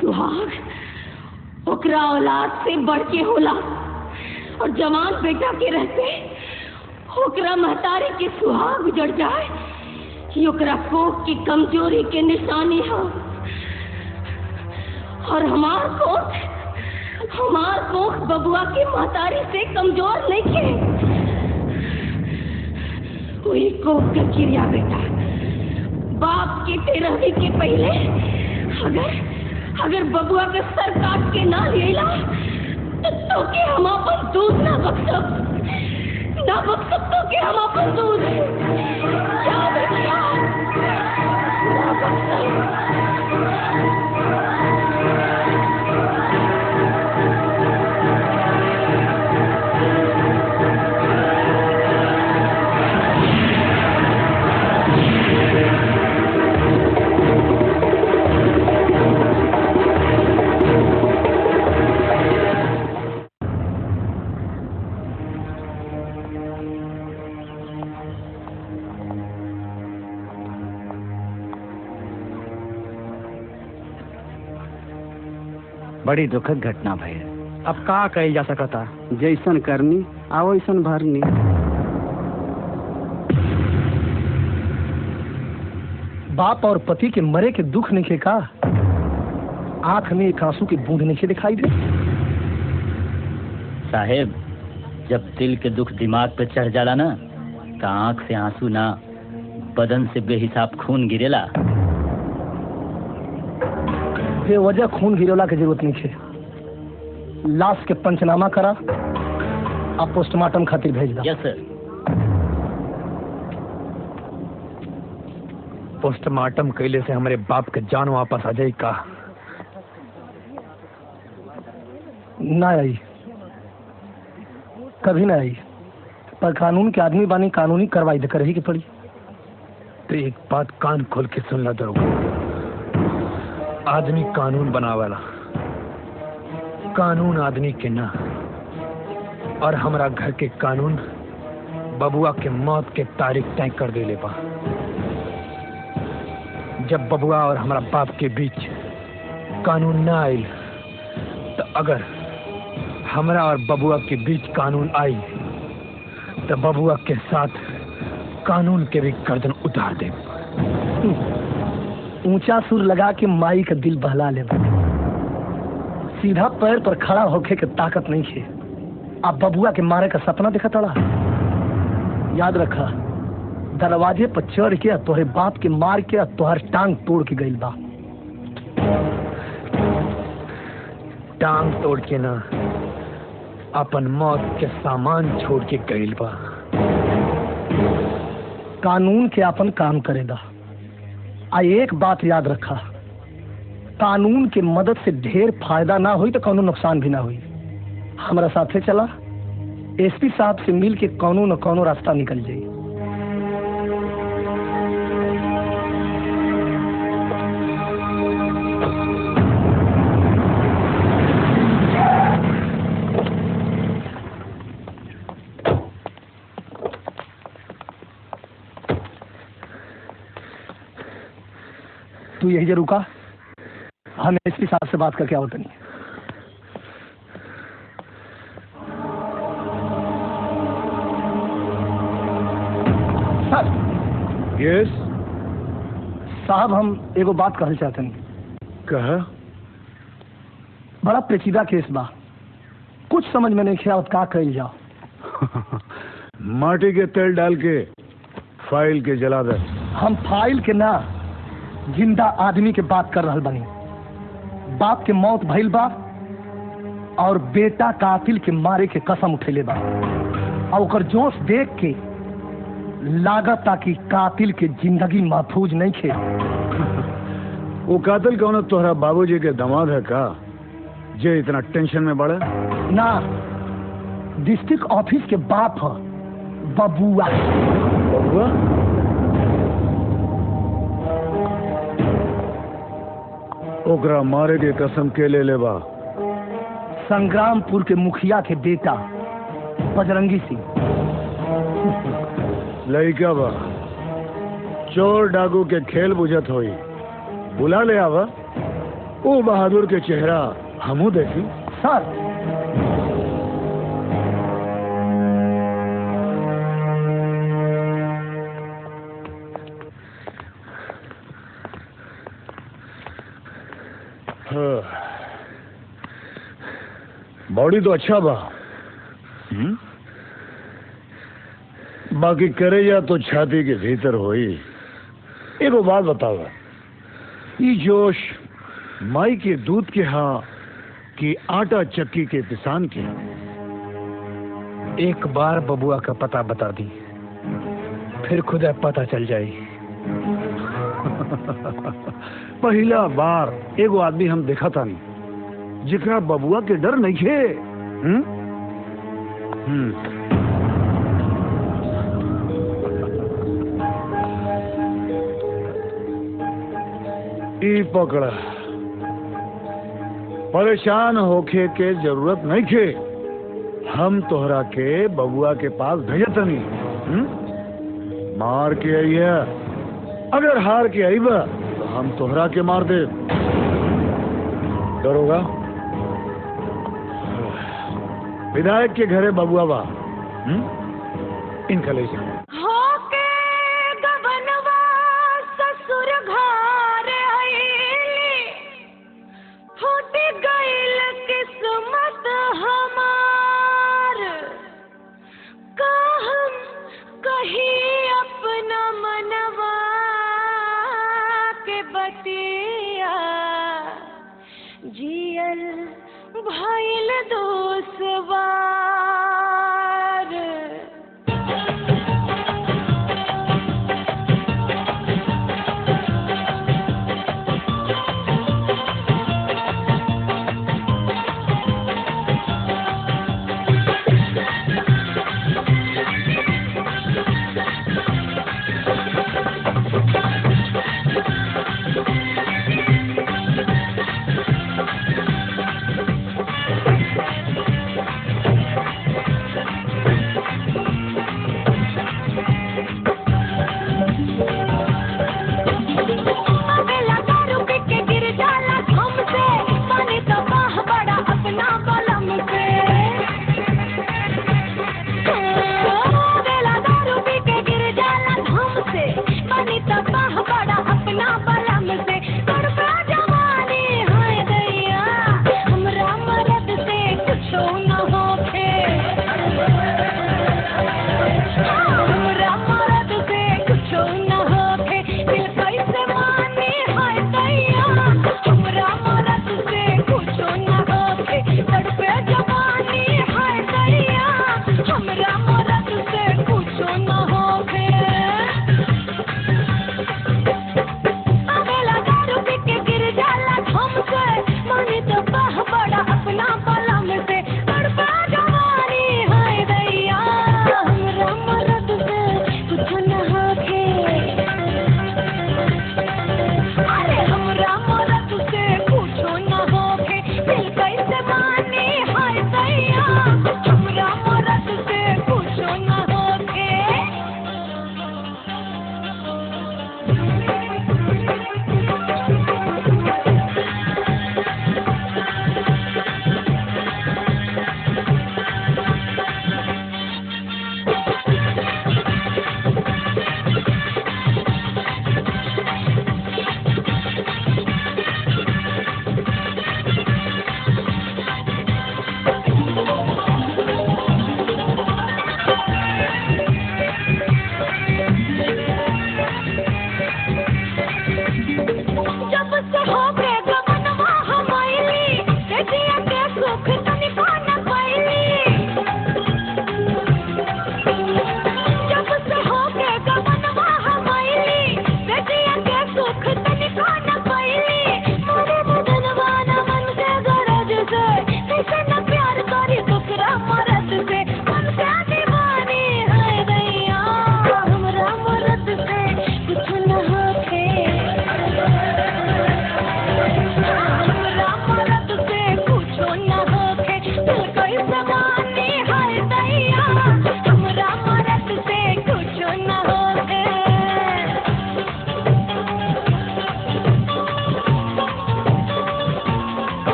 सुहाग ओकरा औलाद से बढ़ के होला और जवान बेटा के रहते ओकरा महतारी के सुहाग उजड़ जाए कि ओकरा कोख की कमजोरी के निशानी हो। और हमार कोख बबुआ के महतारी से कमजोर नहीं के। वही कोख का क्रिया बेटा बाप की 13वीं के पहले अगर बबुआ के सर काट के ना लेला तो के हम अपन दूध ना बख्शब तो के हम अपन दूध याद रखिया ना बख्शब। बड़ी दुखद घटना भई। अब का कही जा सकता? जैसन करनी आओ वैसन भरनी। बाप और पति के मरे के दुख नहीं का आंख में एक आंसू की बूंद नहीं दिखाई दे। साहेब, जब दिल के दुख दिमाग पे चढ़ जाला ना तो आंख से आंसू ना बदन से बेहिसाब खून गिरेला। बेवजह खून गिरोला की जरूरत नहीं है। लाश के पंचनामा करा आप पोस्टमार्टम खातिर भेज दो। यस सर। पोस्टमार्टम कैले से हमारे बाप के जान वापस आ जाए का? ना आई, कभी ना आई। पर कानून के आदमी बानी, कानूनी कार्रवाई तो कर ही की पड़ी। तो एक बात कान खोल के सुन ला दरोगा, आदमी कानून बनावाला, कानून आदमी के ना। और हमारा घर के कानून बबुआ के मौत के तारीख तय कर दे ले बा। जब बबुआ और हमारा बाप के बीच कानून ना आयल तो अगर हमारा और बबुआ के बीच कानून आई तो बबुआ के साथ कानून के भी गर्दन उतार दे। ऊंचा सुर लगा के माई का दिल बहला ले। सीधा पैर पर खड़ा होके के ताकत नहीं है। आप बबुआ के मारे का सपना देखा तड़ा। याद रखा, दरवाजे पर चढ़ के तोहरे बाप के मार के तोहर टांग तोड़ के गई बा। टांग तोड़ के ना अपन मौत के सामान छोड़ के गई बा। कानून के अपन काम करेगा। आ एक बात याद रखा, कानून के मदद से ढेर फायदा ना हुई तो कोनो नुकसान भी ना हुई। हमारा साथे चला, एसपी साहब से मिल के कोनो न कोनो रास्ता निकल जाए। तू यही जरूर रुका, हम एसपी साहब से बात करके आवत नहीं। यस साहब, हम एगो बात कहल चाहते हैं। कहा? बड़ा पेचीदा केस बा, कुछ समझ में नहीं ख्याल का कल जाओ। माटी के तेल डाल के फाइल के जला दे। हम फाइल के ना, जिंदा आदमी के बात कर रहल बनी। बाप के मौत भइल बा और बेटा कातिल के मारे के कसम उठेले बा। और ओकर जोश देख के लागत ताकि कातिल के जिंदगी महफूज नहीं खे। वो कातिल कौन? तोहरा बाबूजी के दामाद है का जे इतना टेंशन में बड़ा? ना, डिस्ट्रिक्ट ऑफिस के बाप है बबुआ। बबुआ? ओकरा मारे के कसम के ले लेबा? संग्रामपुर के मुखिया के बेटा बजरंगी सिंह। लड़का बा, चोर डाकू के खेल बुझत होई। बुला ले आवा। वो बहादुर के चेहरा हमू देखी। सर बॉडी तो अच्छा बा, बाकी करे या तो छाती के भीतर होई। एगो बात बताओ, ये जोश माई के दूध के हाँ कि आटा चक्की के पिसान के? एक बार बबुआ का पता बता दी, फिर खुद पता चल जाई। पहला बार एगो आदमी हम देखा था नहीं जिकरा बबुआ के डर नहीं खे। ई पकड़ा, परेशान होके के जरूरत नहीं खे। हम तोहरा के बबुआ के पास भेजतनी, मार के आइया। अगर हार के आईबा तो हम तोहरा के मार दे। डरोगा? विधायक के घरे बबुआ बा, इनका ले जाओ। भाईल दोसवार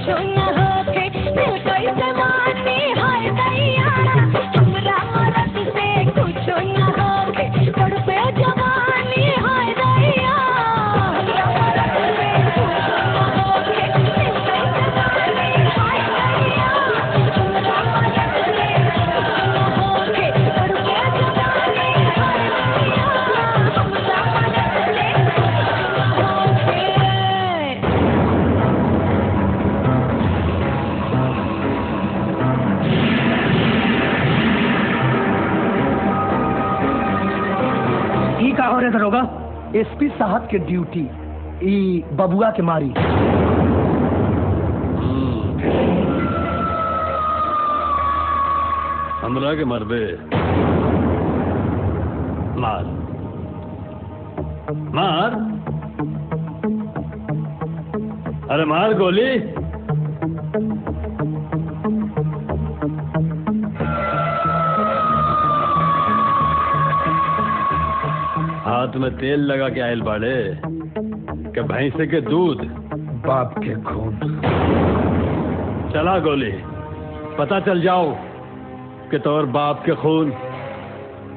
न होके दिल कैसे माने हाय दैया हमरा मरद से कुछ न होके तड़पे जवानी हाय दैया हमरा मरद से कुछ न होके दिल कैसे माने हाय दैया हमरा मरद से कुछ न होके तड़पे जवानी हाय दैया हमरा मरद से ई का हो रे दरोगा? एसपी साहब के ड्यूटी ई बबुआ के मारी। हमरा के मरबे मार मार, अरे मार गोली। हाथ में तेल लगा के आयल बाड़े के भैंसे के दूध बाप के खून। चला गोली, पता चल जाओ कि तोर बाप के खून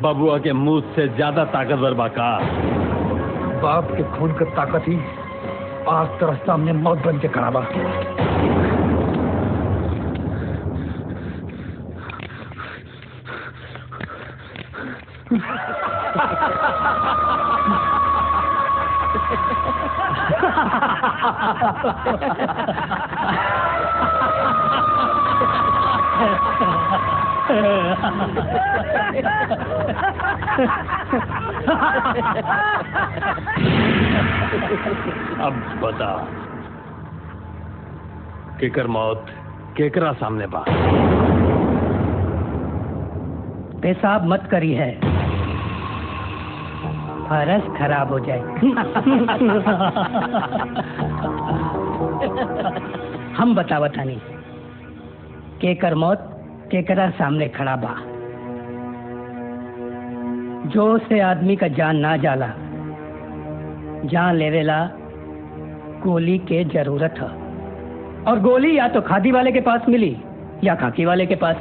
बबुआ के मुंह से ज्यादा ताकतवर बाका। बाप के खून का ताकत ही आज तेरा सामने मौत बन के खड़ा बा। अब बता केकर मौत केकरा सामने बा? पेशाब मत करी है, फरस खराब हो जाए। हम बतावतानी केकर मौत केकरा सामने खड़ा बा। जो से आदमी का जान ना जाला, जान लेवेला गोली के जरूरत है। और गोली या तो खादी वाले के पास मिली या खाकी वाले के पास।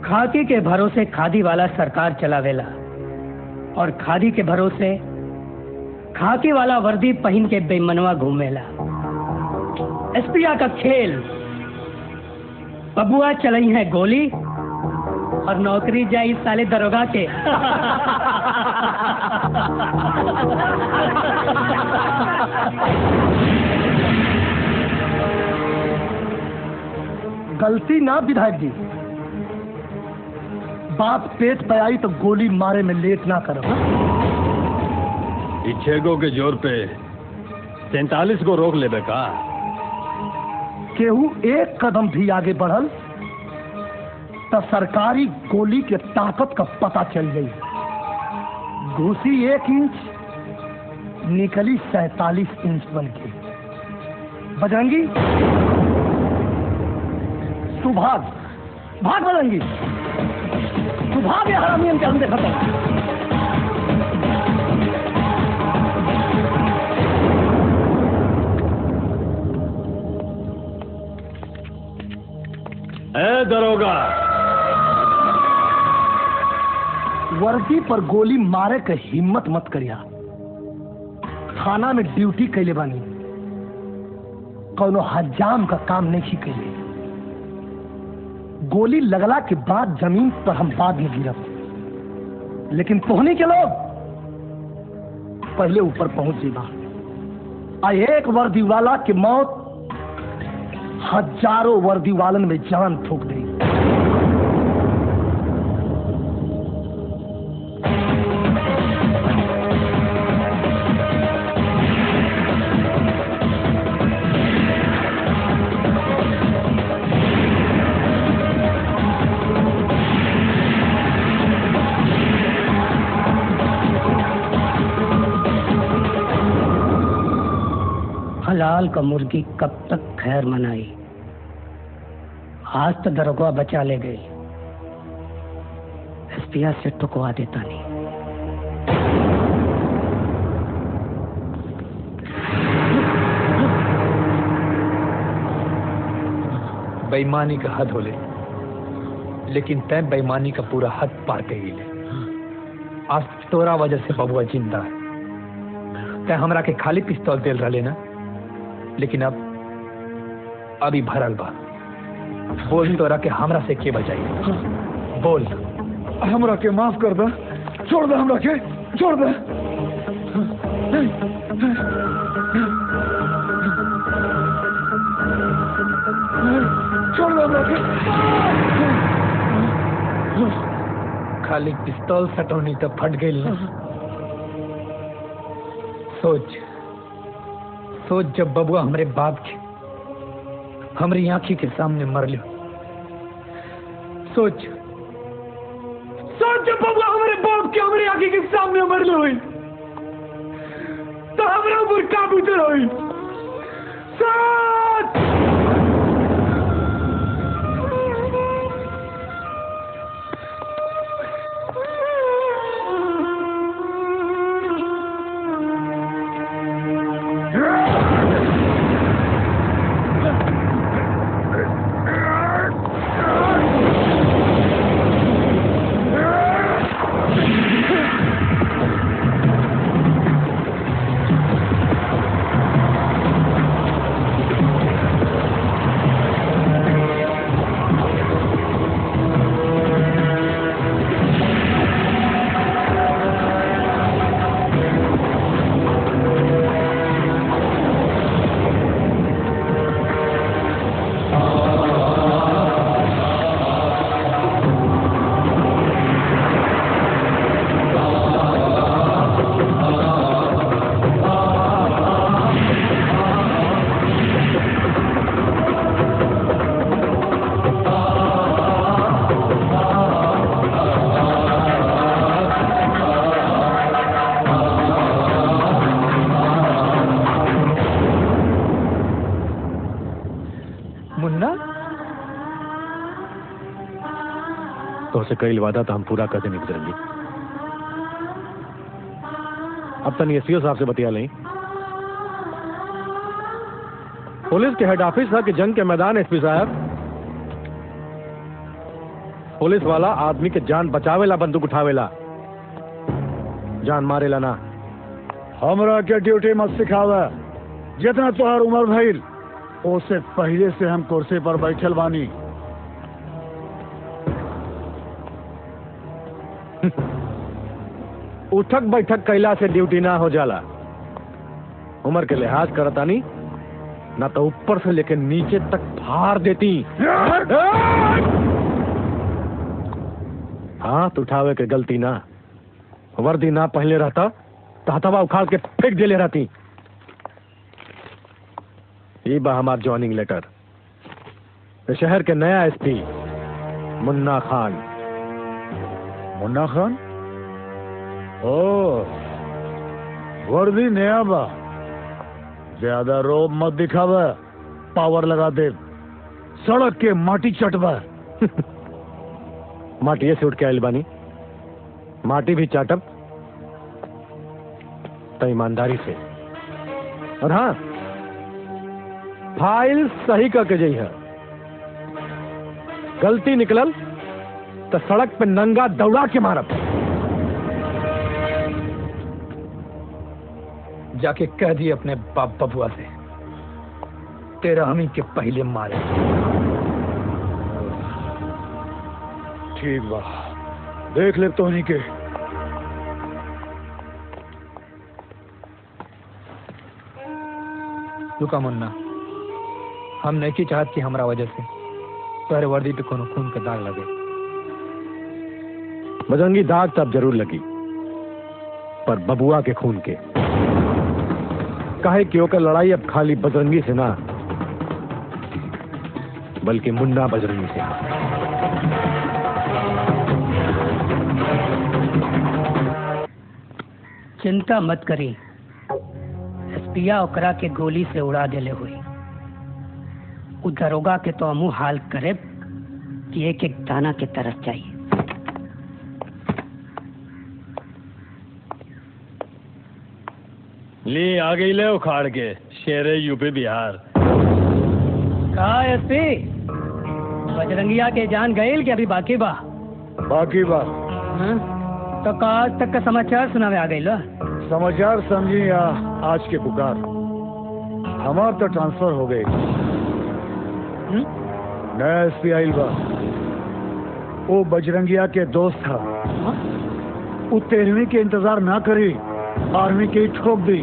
खाकी के भरोसे खादी वाला सरकार चलावेला और खादी के भरोसे खाकी वाला वर्दी पहन के बेमनवा घूमेला। एसपिया का खेल, बबुआ चलाई है गोली और नौकरी जाई साले दरोगा के। गलती ना विधायक जी, बाप पेट पे आई तो गोली मारे में लेट ना करो। इच्छेगो के जोर पे 47 को रोक ले बेका। केहू एक कदम भी आगे बढ़ल तो सरकारी गोली के ताकत का पता चल गई। घुसी 1 इंच निकली 47 इंच बन के। बजरंगी तू भाग, भाग बजरंगी, तू भाग। ये हरामियन के हम देखा था। ए दरोगा, वर्दी पर गोली मारे के हिम्मत मत करिया। थाना में ड्यूटी कैले बानी, कौनो हजाम का काम नहीं कैले। गोली लगला के बाद जमीन पर हम बाद में गिरब, लेकिन तोहनी के लोग पहले ऊपर पहुंच जीवा। आ एक वर्दी वाला की मौत हजारों वर्दी वालन में जान फूंक दी। हलाल का मुर्गी कब तक खैर मनाई। आज तो दरोगा बचा ले गई, एसपिया से टुकवा देता नहीं। बेईमानी का हद होले, लेकिन तय बेईमानी का पूरा हद पार कर गई। आज तोरा वजह से बबुआ जिंदा है। तय हमरा के खाली पिस्तौल दिल रहे ना, लेकिन अब अभी भरल बा। बोल तोरा के हमरा से के बचाई? बोल। हमरा के माफ कर दे, छोड़ दे, हमरा के छोड़ दे। छोड़ दे हमरा के। खाली पिस्तौल सटोनी तो फट गई। सोच सोच, जब बबुआ हमरे बाप के हमारी आंखी के सामने मर लियो। सोच सोच, जब बबुआ हमारे बाप के हमारी आंखी के सामने मर लियो तो हमारा ऊपर का बीतल होई। सोच। से कई वादा तो हम पूरा कर देंगे बजरंगी। अब तक एसपीओ साहब से बतिया लें। पुलिस के हेड ऑफिस था कि जंग के मैदान एसपी साहब, पुलिस वाला आदमी के जान बचावेला, बंदूक उठावेला, जान मारेला ना। हमरा के ड्यूटी मत सिखावा। जितना तोहर उम्र भइल उससे पहले से हम कुर्सी पर बैठल बानी। उठक बैठक कैला से ड्यूटी ना हो जाला। उम्र के लिहाज करतानी ना तो ऊपर से लेकर नीचे तक फाड़ देती। हाथ उठावे के गलती ना, वर्दी ना पहले रहता तो हथवा उखाड़ के फेंक देले रहती। ये बा हमार ज्वाइनिंग लेटर। शहर के नया एसपी मुन्ना खान। मुन्ना खान? ओ, वर्दी नया बा, ज्यादा रोब मत दिखावा, पावर लगा दे, सड़क के माटी चटवा। माटी से उठ के आयल बानी, माटी भी चाटब तो ईमानदारी से। और हाँ, फाइल सही करके जाई है। गलती निकलल तो सड़क पे नंगा दौड़ा के मारब। जाके कह दिए अपने बाप बबुआ से तेरा हमी के पहले मारे। ठीक बा, देख ले तो नहीं के। रुका मुन्ना, हम नहीं की चाहत कि हमारा वजह से तुम्हारे वर्दी पे कोनो खून का दाग लगे। बजरंगी, दाग तब जरूर लगी, पर बबुआ के खून के। काहे कि ओकर लड़ाई अब खाली बजरंगी से ना, बल्कि मुन्ना बजरंगी से। चिंता मत करी, एसपिया ओकरा के गोली से उड़ा देले हुई। उ दरोगा के तो मुंह हाल करे कि एक एक दाना के तरस चाहिए। ले आ गई ले उखाड़ के शेरे यूपी बिहार। कहा एसपी, बजरंगिया के जान गईल के अभी बाकी बा? बाकी बा। हाँ? तो का आज तक का समाचार सुनावे आ गईल? समाचार समझी या आज के पुकार, हमार तो ट्रांसफर हो गई। नया एसपी आइल बा। वो बजरंगिया के दोस्त था। वो 13वीं के इंतजार ना करी, आर्मी के ही ठोक दी।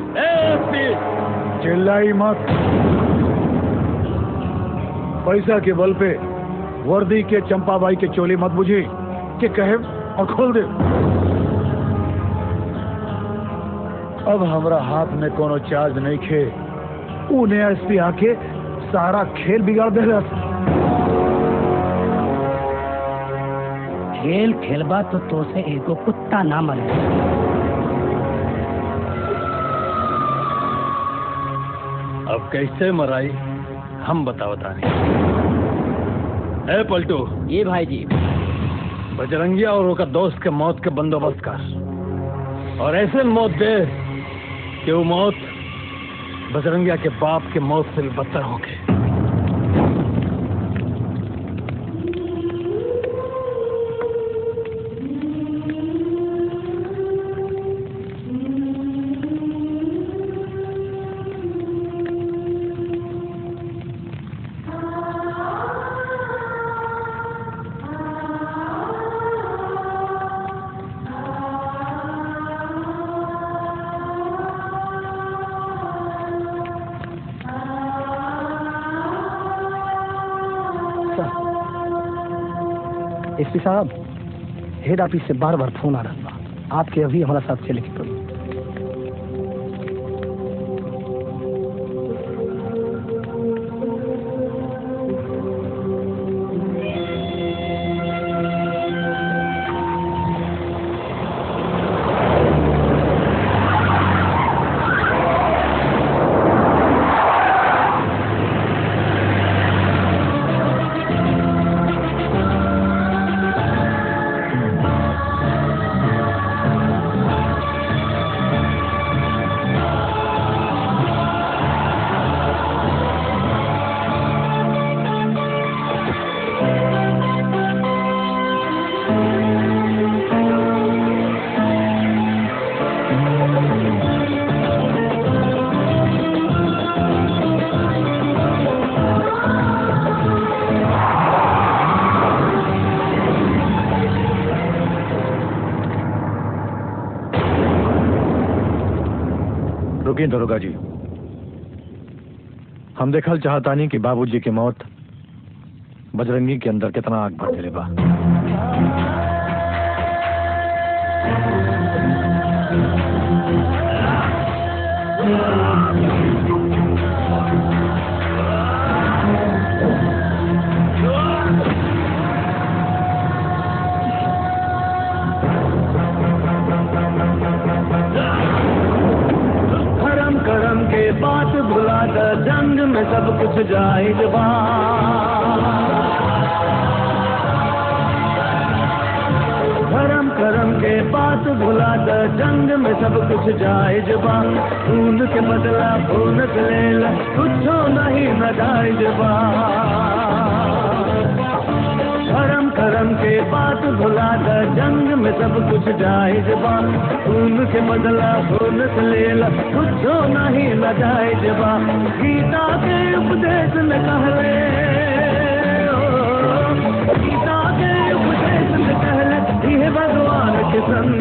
चिल्लाई मत। पैसा के बल पे वर्दी के चंपाबाई के चोली मत बुझी कि कहे और खोल दे। अब हमरा हाथ में कोनो चार्ज नहीं खे। उन्हें एसपी आके सारा खेल बिगाड़ दे। खेल खेलबा तो से एगो कुत्ता ना मरे। अब कैसे मराई हम बताओ तानी। ए पलटू। ये भाई जी। बजरंगिया और उसका दोस्त के मौत के बंदोबस्त कर, और ऐसे मौत दे कि वो मौत बजरंगिया के बाप के मौत से भी बदतर होके। एसपी साहब, हेड ऑफिस से बार बार फोन आ रहा था, आपके अभी हमारा साथ चले की पड़ी। रुकिए दरोगा जी, हम देखल चाहतानी कि बाबूजी की मौत बजरंगी के अंदर कितना आग भर दिले बा। करम के बात भुला कर जंग में सब कुछ जाहिर बा। धर्म करम के बात भुला कर जंग में सब कुछ जायज बा। खून के बदला खून से लेला कुछो नहीं न जायज बा। धर्म करम के बात भुला कर जंग में सब कुछ जायज बा। खून के बदला खून से लेला कुछो नहीं न जायज बा। गीता के उपदेश में कहले, गीता के उपदेश में कहले ये भगवान के संग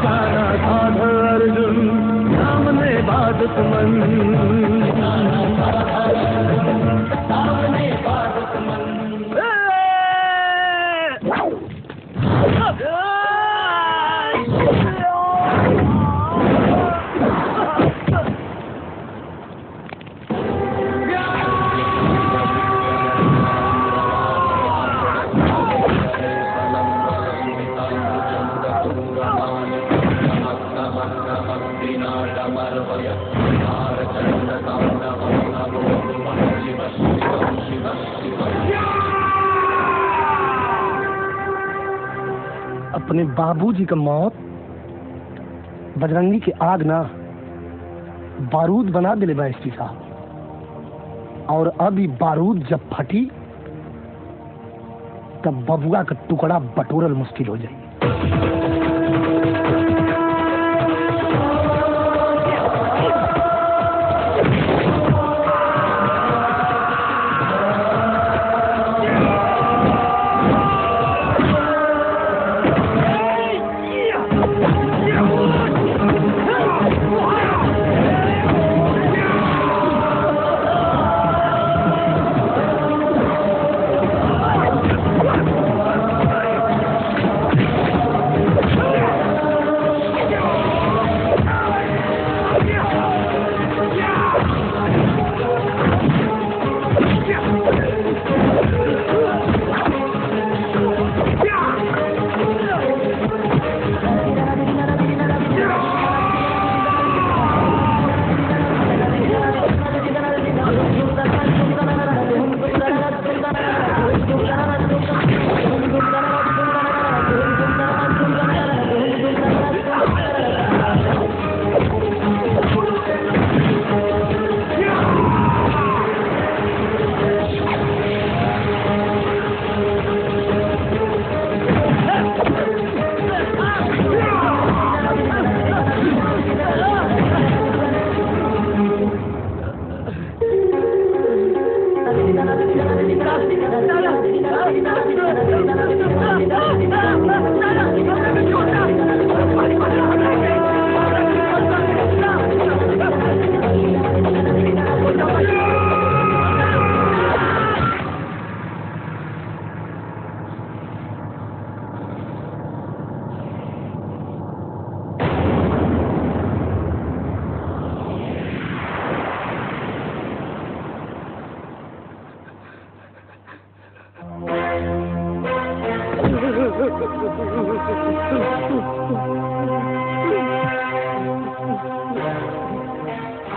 सारा साधा अर्जुन सामने बात सुमन। अपने बाबूजी का मौत बजरंगी की आग ना बारूद बना दिले बा एसपी साहब। और अब ये बारूद जब फटी तब बबुआ का टुकड़ा बटोरल मुश्किल हो जाएगी।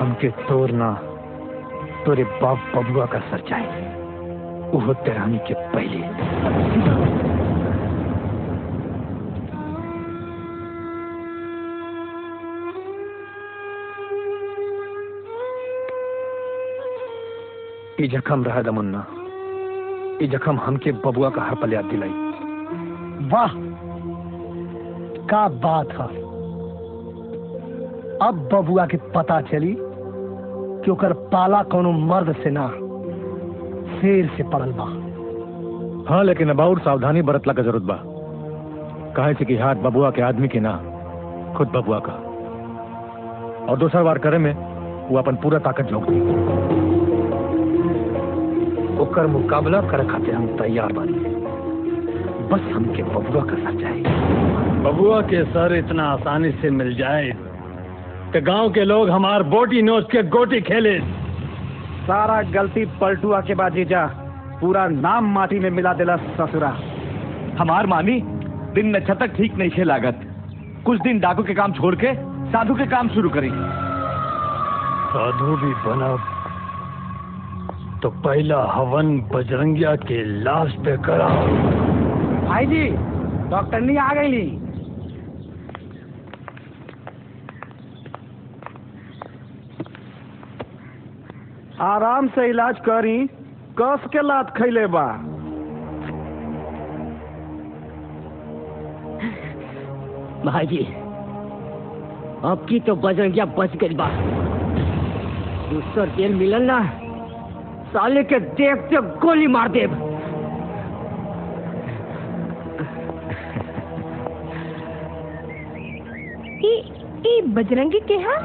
हमके तोड़ना तोरे बाप बबुआ का सर जाए वो तेरानी के पहले। ये जख्म रहा था मुन्ना, ये जख्म हमके बबुआ का हर पल याद दिलाई। वाह का बात है। अब बबुआ के पता चली कि ओकर पाला कोनो मर्द से ना शेर से पड़ल बा। हाँ लेकिन अब और सावधानी बरतला का जरूरत बा। कहे से कि हाथ बबुआ के आदमी के ना खुद बबुआ का, और दूसरा बार करे में वो अपन पूरा ताकत झोंक दी। ओकर मुकाबला करे खातिर हम तैयार बानी, बस हमके बबुआ का सर चाहिए। बबुआ के सर इतना आसानी से मिल जाए कि गांव के लोग हमार बोटी नोच के गोटी खेले। सारा गलती पलटुआ के बाद जीजा, पूरा नाम माटी में मिला देला ससुरा। हमार मामी दिन में छतक ठीक नहीं खे लागत, कुछ दिन डाकू के काम छोड़ के साधु के काम शुरू करी। साधु भी बना तो पहला हवन बजरंगिया के लाश पे करा। भाई जी डॉक्टर नहीं आ गई। आराम से इलाज करी, कस के लात खैले बा। भाई जी अब की तो बजरंगिया बच गई बा। दूसरा तेल मिलन ना, साले के देखते गोली मार दे। ई बजरंगी के है?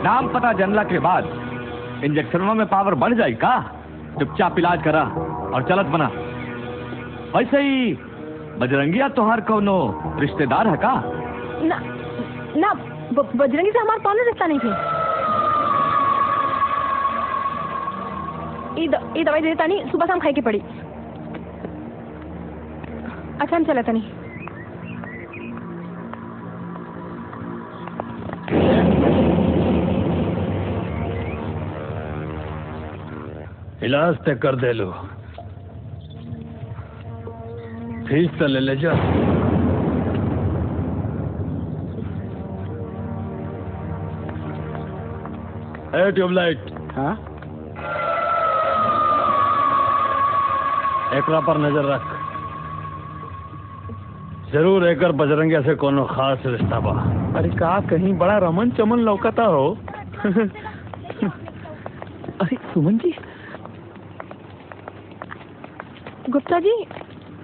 नाम पता जानला के बाद इंजेक्शनों में पावर बढ़ जाए का? चुपचाप इलाज करा और चलत बना। वैसे ही बजरंगिया तोहार कौनो रिश्तेदार है का? ना ना, बजरंगी से हमारा कौनो रिश्ता नहीं थे। ये दवाई देता नहीं, सुबह शाम खाई के पड़ी। अच्छा हम चला नहीं। इलाज ते कर दे लो, फीस तो ले जा। ए ट्यूबलाइट। हाँ एकरा पर नजर रख। जरूर एकर बजरंगिया से कोनो खास रिश्ता बा। अरे का कहीं बड़ा रमन चमन लौकता हो। अरे सुमन जी। गुप्ता जी,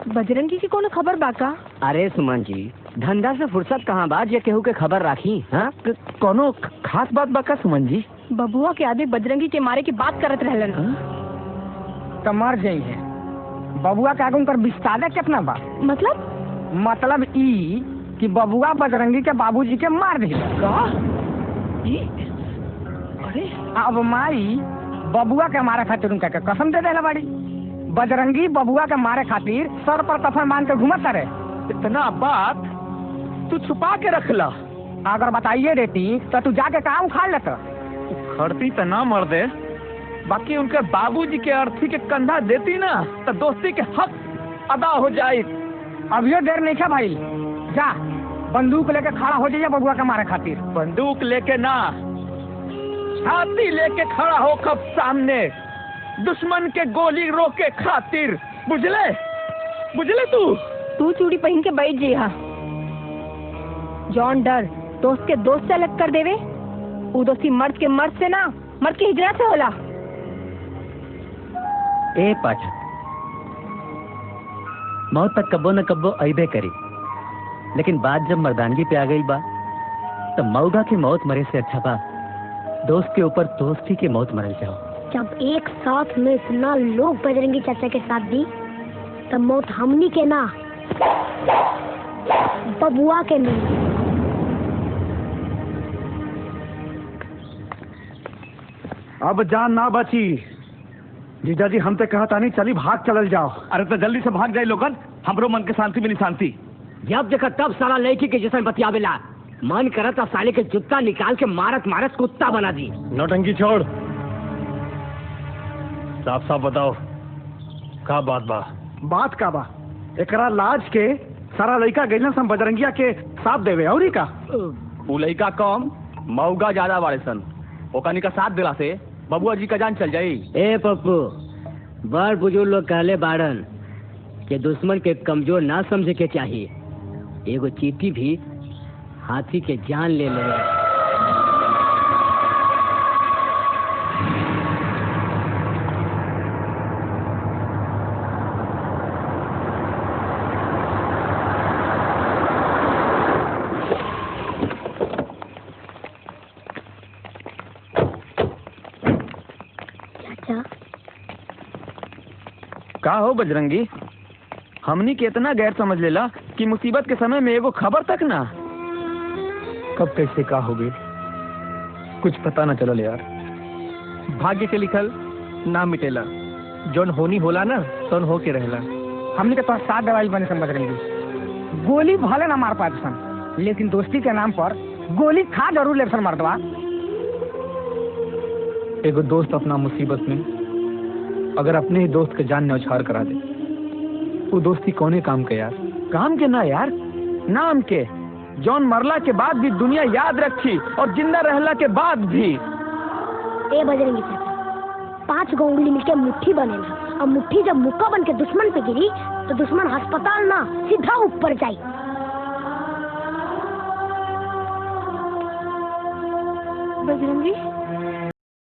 बजरंगी की कोनो खबर बाका? अरे सुमन जी, धंधा से फुर्सत कहाँ बात ये केहू के खबर राखी? हाँ, कोनो खास बात बाका सुमन जी? बबुआ के आदमी बजरंगी के मारे की बात करत रहलन। तो मर जाई है। बबुआ के आगे उनकर विस्तार कितना बा? मतलब ई कि बबुआ बजरंगी के बाबूजी के मार दिला। का? अरे अब माई बबुआ के मारे खातिर उनका के कसम दे देला बाड़ी। बजरंगी बबुआ के मारे खातिर सर पर कफन बांध के घूमत रहे। इतना बात तू छुपा के रखला। अगर बताइए देती तो तू जाके काम उखाड़ लेता। खड़ती तो ना मर दे, बाकी उनके बाबूजी के अर्थी के कंधा देती ना तो दोस्ती के हक अदा हो जाए। अभियो देर नहीं है भाई, जा बंदूक लेके खड़ा हो जाइए बबुआ के मारे खातिर। बंदूक लेके ना, छाती लेके खड़ा हो कब सामने दुश्मन के गोली रोके खातिर। बुझले बुझले तू चूड़ी पहन के बैठ जी। हाँ, जॉन डर दोस्त के दोस्त से अलग कर देवे। वो दोस्ती मर्द के मर्द से ना, मर्द की हिजरत से होला। ए पाठक, मौत तक कब्बो न कब्बो अइबे करी, लेकिन बात जब मर्दानगी पे आ गई बा तो मौगा की मौत मरे से अच्छा बा दोस्त के ऊपर दोस्ती की मौत मरल जाओ। जब एक साथ में इतना लोग बजरंगी चाचा के साथ दी तब मौत हमनी के ना बबुआ के मिली। अब जान ना बची। जीजा जी हम तो कहता नहीं, चली भाग चलल जाओ। अरे तो जल्दी से भाग जाए लोगन, हमरो मन के शांति मिली शांति। जब देखा तब साला लड़की के जैसे बतियावेला। मन करत साले के जूता निकाल के मारत मारत कुत्ता बना दी। नौटंकी छोड़, साफ साफ बताओ का बात बा? बात का बा? एकरा लाज के सारा लड़का गइलन सम बजरंगिया के साथ देवे। और का उ लड़का कम मौगा ज्यादा बाड़े सन, ओकनी का साथ दिला से बबुआ जी का जान चल जाई। ए पप्पू, बड़ बुजुर्ग लोग कहले बाड़न के दुश्मन के कमजोर ना समझे के चाहिए। एगो चींटी भी हाथी के जान ले ले। का हो बजरंगी, हमनी के इतना गैर समझ लेला कि मुसीबत के समय में एगो खबर तक ना। कब कैसे का हो गई कुछ पता न चलल यार। भाग्य के लिखल ना मिटेला, जोन होनी होला ना तोन हो के रहेला। हमने के तो साथ दवाई बने सन बजरंगी। गोली भले ना मार पाते सन, लेकिन दोस्ती के नाम पर गोली खा जरूर ले सन मर्दवा। एगो दोस्त अपना मुसीबत में अगर अपने ही दोस्त के जान न्यौछावर करा दे, वो दोस्ती कौने काम के यार? काम के ना यार, नाम के। जौन मरला के बाद भी दुनिया याद रखी और जिंदा रहला के बाद भी। ए बजरंगी चाचा, 5 गो उंगली मिलके मुट्ठी बनेला, और मुट्ठी जब मुक्का बन के दुश्मन पे गिरी तो दुश्मन अस्पताल ना सीधा ऊपर जाई। बजरंगी